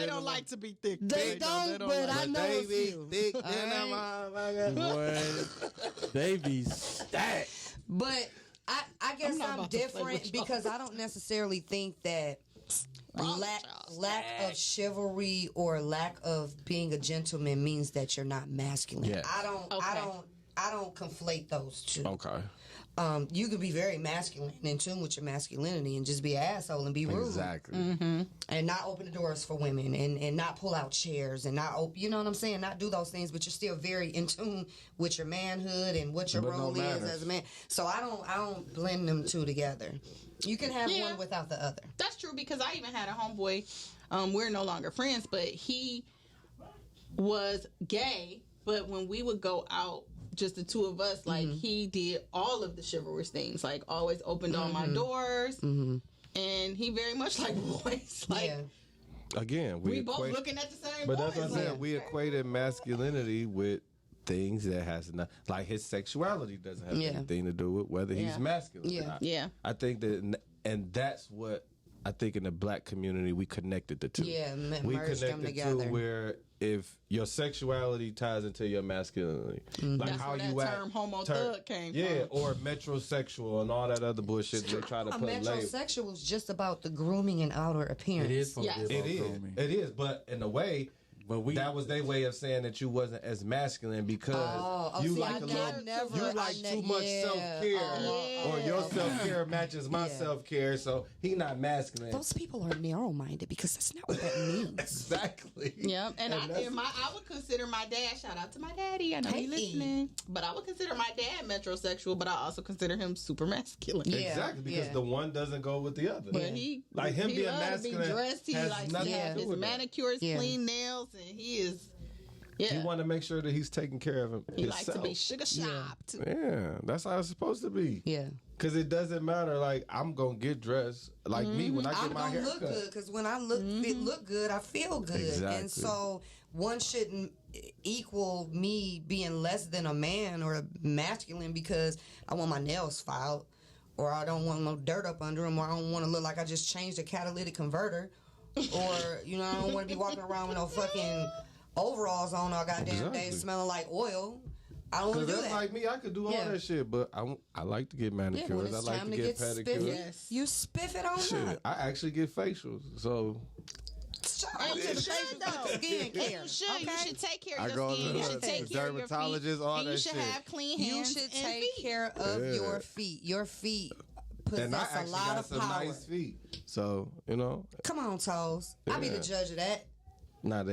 C: don't like to be thick.
B: They don't, but I know a few.
A: Thick than a motherfucker.
D: They be stacked.
B: But I guess I'm different because I don't necessarily think that lack of chivalry or lack of being a gentleman means that you're not masculine.
A: Yeah.
B: I don't conflate those two.
A: Okay.
B: You could be very masculine and in tune with your masculinity and just be an asshole and be rude.
A: Exactly.
B: And not open the doors for women and not pull out chairs and not open, you know what I'm saying? Not do those things, but you're still very in tune with your manhood and what your role is as a man. So I don't blend them two together. You can have one without the other.
C: That's true because I even had a homeboy. We're no longer friends, but he was gay. But when we would go out, just the two of us, like he did all of the chivalrous things, like always opened all my doors, and he very much like boys. Like
A: again,
C: we both looking at the same.
A: But
C: boys.
A: that's what I'm saying. We equated masculinity with things that has not, like his sexuality doesn't have anything to do with whether he's masculine. I think that, and that's what I think in the black community we connected the two.
B: We connected
A: to where if your sexuality ties into your masculinity, like
C: that's
A: how
C: where
A: you
C: that term homo thug came from.
A: Or metrosexual and all that other bullshit they try to put labels.
B: Metrosexual is just about the grooming and outer appearance.
D: It is. Grooming.
A: It is. But in a way. But that was their way of saying that you wasn't as masculine because you like too much self-care, or your self-care matches my self-care, so he not masculine.
B: Those people are narrow-minded because that's not what that means.
A: Exactly.
C: Yep. And I would consider my dad. Shout out to my daddy. I know he's listening. But I would consider my dad metrosexual, but I also consider him super masculine.
A: Exactly, because the one doesn't go with the other.
C: But he
A: like him being masculine,
C: be dressed. He
A: has
C: likes
A: nothing
C: to have
A: to do
C: his
A: with
C: manicures, clean nails. And he is,
A: he want to make sure that he's taking care of him.
C: He likes to be sugar shopped.
A: Yeah, that's how it's supposed to be.
B: Yeah.
A: Because it doesn't matter. Like, I'm going to get dressed. Like me, when I get my hair cut.
B: I'm going to look good. Because when I look good, I feel good.
A: Exactly.
B: And so one shouldn't equal me being less than a man or masculine because I want my nails filed. Or I don't want no dirt up under them. Or I don't want to look like I just changed a catalytic converter. Or, I don't want to be walking around with no fucking overalls on all goddamn day smelling like oil. I don't want to do that.
A: Because like me, I could do all that shit, but I like to get manicures. I like to get pedicures.
B: You spiff it on
A: shit.
B: up.
A: I actually get facials, so...
C: You should take care of your skin. You should take care of your feet.
A: All
C: and you should have clean hands.
B: You should take care of your feet. Your feet possess a lot of power.
A: Nice feet. So,
B: Come on, Toes. I'll be the judge of that.
A: Nah,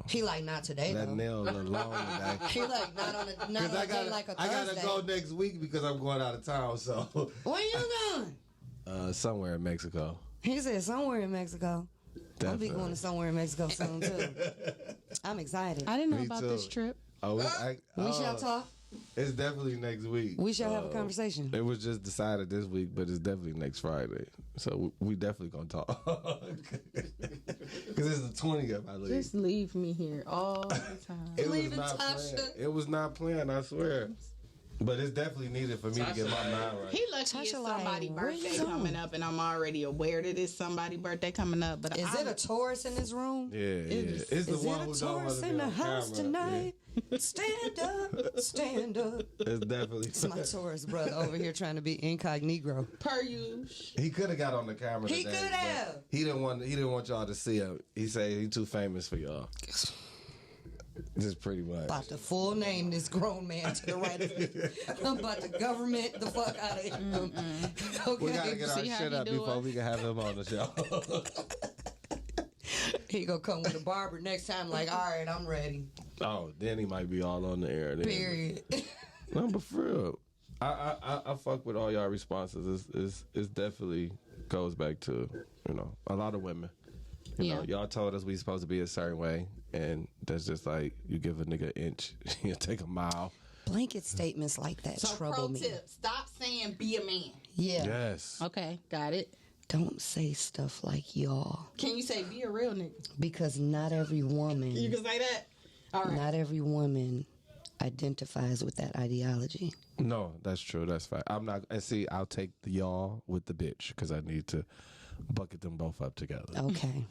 B: He like not today
A: that
B: though.
A: nail alone today.
B: He like not on a day like a Thursday.
A: I gotta go next week because I'm going out of town. So
B: where you going?
A: Somewhere in Mexico.
B: He said somewhere in Mexico.
A: Definitely.
B: I'll be going to somewhere in Mexico soon too. I'm excited.
C: I didn't know about this trip.
B: We shall talk.
A: It's definitely next week.
B: We shall have a conversation.
A: It was just decided this week, but it's definitely next Friday. So we definitely gonna talk. Because it's the 20th, I leave.
C: Just leave me here all the time.
B: Leaving Tosha.
A: It was not planned, I swear. But it's definitely needed for me to get my mind right.
C: He lucky it's somebody's birthday coming up, and I'm already aware that it's somebody's birthday coming up. But
B: is it a Taurus in this room?
A: Yeah, it's the one who don't want to be
B: in the
A: on
B: house
A: camera.
B: tonight? Yeah. Stand up, stand up.
A: It's definitely.
B: It's my Taurus brother over here trying to be incognito.
C: Per usual.
A: He could have got on the camera.
B: He could have.
A: He didn't want y'all to see him. He said he's too famous for y'all. Just pretty much.
B: About to full name this grown man to the right of me. I'm about to government the fuck out of him. Okay.
A: We gotta get our shit up before we can have him on the show.
B: He gonna come with a barber next time. Like, all right, I'm ready.
A: Oh, then he might be all on the air. Then.
B: Period.
A: No, but for real, I fuck with all y'all responses. It's definitely goes back to a lot of women. You know, y'all told us we supposed to be a certain way, and that's just like you give a nigga an inch, you take a mile.
B: Blanket statements like that trouble me.
C: Tip: stop saying "be a man."
B: Yeah.
A: Yes.
C: Okay, got it.
B: Don't say stuff like y'all.
C: Can you say be a real nigga?
B: Because not every woman.
C: You can say that? All right.
B: Not every woman identifies with that ideology.
A: No, that's true. That's fine. I'm not. And see, I'll take the y'all with the bitch because I need to bucket them both up together.
B: Okay.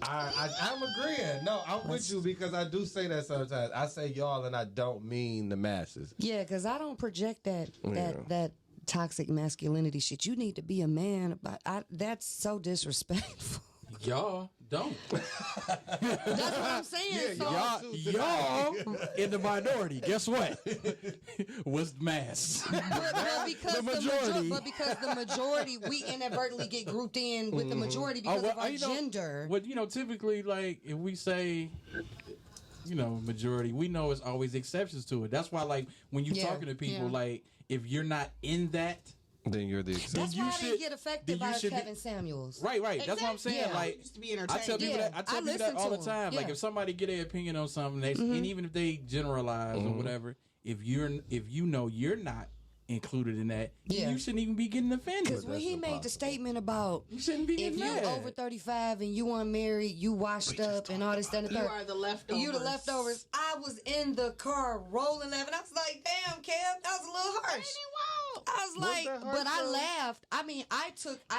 A: I'm agreeing. No, I'm with you because I do say that sometimes. I say y'all and I don't mean the masses.
B: Yeah, because I don't project that toxic masculinity shit. You need to be a man, but that's so disrespectful.
D: Y'all don't.
B: That's what I'm saying.
D: Y'all in the minority. Guess what? Was mass.
B: But because the majority, we inadvertently get grouped in with the majority because of our gender.
D: Well, typically, like, if we say, majority, we know it's always exceptions to it. That's why, like, when you're talking to people, like, if you're not in that,
A: then you're the exception.
B: That's why I didn't get affected by Kevin Samuels.
D: Right. Exactly. That's what I'm saying. Yeah. Like,
C: I
D: tell people that all the time. Like, if somebody get their opinion on something, and even if they generalize or whatever, if you know you're not included in that, you shouldn't even be getting offended.
B: Because when he made the statement about
D: you shouldn't be
B: if you're over 35 and you unmarried, you washed up and all this, that, and the third.
C: You are the leftovers.
B: You the leftovers. I was in the car rolling laughing. I was like, damn, Kev, that was a little harsh. I was like, but I laughed. I mean, I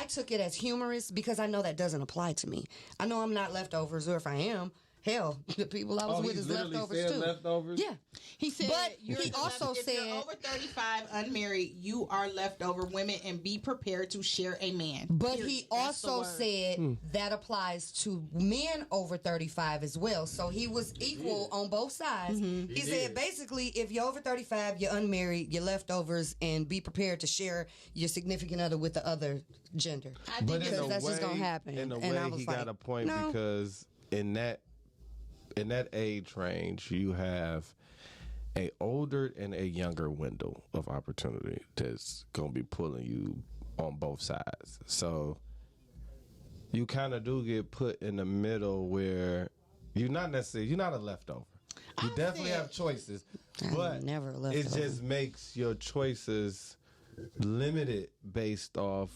B: took it as humorous because I know that doesn't apply to me. I know I'm not leftovers, or if I am, hell, the people I was with is leftovers too.
A: Leftovers?
B: Yeah.
C: He said,
B: but he also said,
C: if you're over 35, unmarried, you are leftover women, and be prepared to share a man.
B: But he also said that applies to men over 35 as well. So he was equal on both sides. He said basically, if you're over 35, you're unmarried, you're leftovers, and be prepared to share your significant other with the other gender. Because that's just gonna happen.
A: In a way, he got a point because in that age range, you have a older and a younger window of opportunity that's going to be pulling you on both sides. So you kind of do get put in the middle where you're not a leftover. You definitely have choices, but it just makes your choices limited based off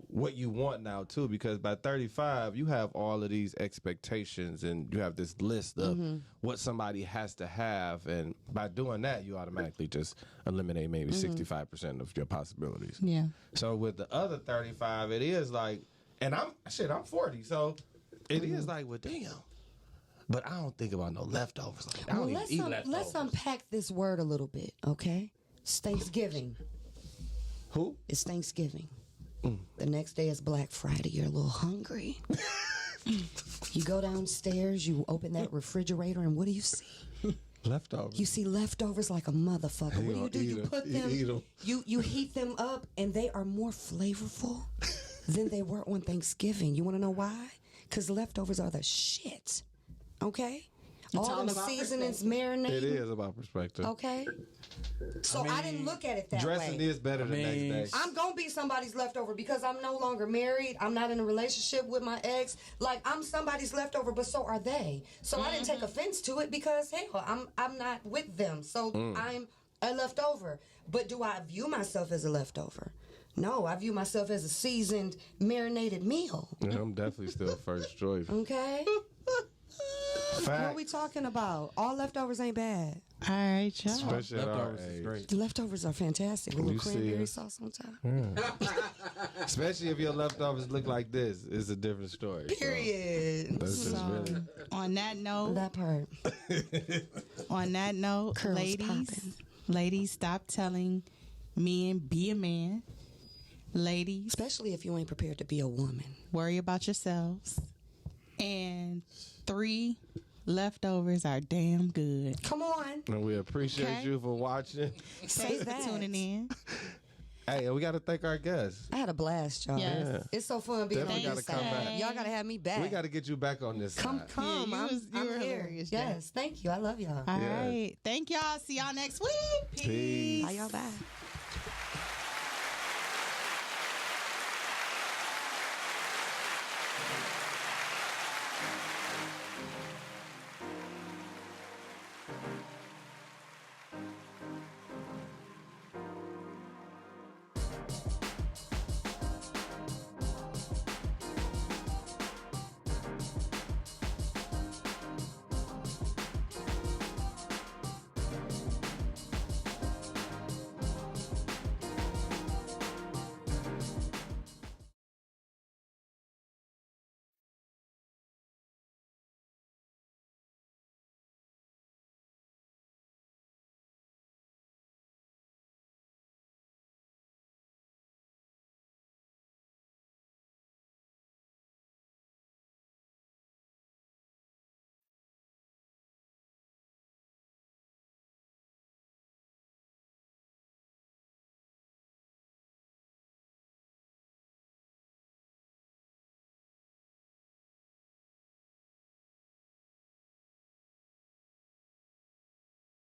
A: what you want now too, because by 35 you have all of these expectations and you have this list of what somebody has to have, and by doing that you automatically just eliminate maybe 65% of your possibilities.
C: Yeah.
A: So with the other 35, it is like, and I'm 40, so it is like, well, damn. But I don't think about no leftovers. Like, I don't even eat leftovers.
B: Let's unpack this word a little bit, okay? It's Thanksgiving.
A: Who?
B: It's Thanksgiving. The next day is Black Friday. You're a little hungry. You go downstairs, you open that refrigerator, and what do you see?
A: Leftovers.
B: You see leftovers like a motherfucker. What do? You put them, you heat them up, and they are more flavorful than they were on Thanksgiving. You want to know why? Because leftovers are the shit. Okay? All the seasonings marinating.
A: It is about perspective.
B: Okay? So I didn't look at it that way.
A: Dressing is better the next day.
B: I'm going to be somebody's leftover because I'm no longer married. I'm not in a relationship with my ex. Like, I'm somebody's leftover, but so are they. So I didn't take offense to it because, hell, I'm not with them. So I'm a leftover. But do I view myself as a leftover? No, I view myself as a seasoned, marinated meal.
A: Yeah, I'm definitely still first choice.
B: Okay? What are we talking about? All leftovers ain't bad.
C: All right, y'all.
A: Especially
D: leftovers is great.
B: Leftovers are fantastic. With a little cranberry sauce on top.
A: Yeah. Especially if your leftovers look like this. It's a different story.
B: Period.
A: So that's just really.
C: On that note.
B: That part.
C: On that note,
B: Curls
C: ladies, stop telling men, be a man. Ladies.
B: Especially if you ain't prepared to be a woman.
C: Worry about yourselves. And 3, leftovers are damn good.
B: Come on.
A: And we appreciate you for watching.
B: Say
C: Thanks
B: that.
C: for tuning in.
A: Hey, we got to thank our guests.
B: I had a blast, y'all.
C: Yes.
A: Yeah.
B: It's so fun being
A: Definitely
B: on this
A: gotta come
B: side.
A: back.
B: Y'all got to have me back.
A: We got to get you back on this
B: Come.
A: side.
C: Yeah,
B: I'm
C: were
B: here.
C: hilarious,
B: Yes, thank you. I love y'all.
C: All right. Thank y'all. See y'all next week.
A: Peace.
B: Bye, y'all. Bye.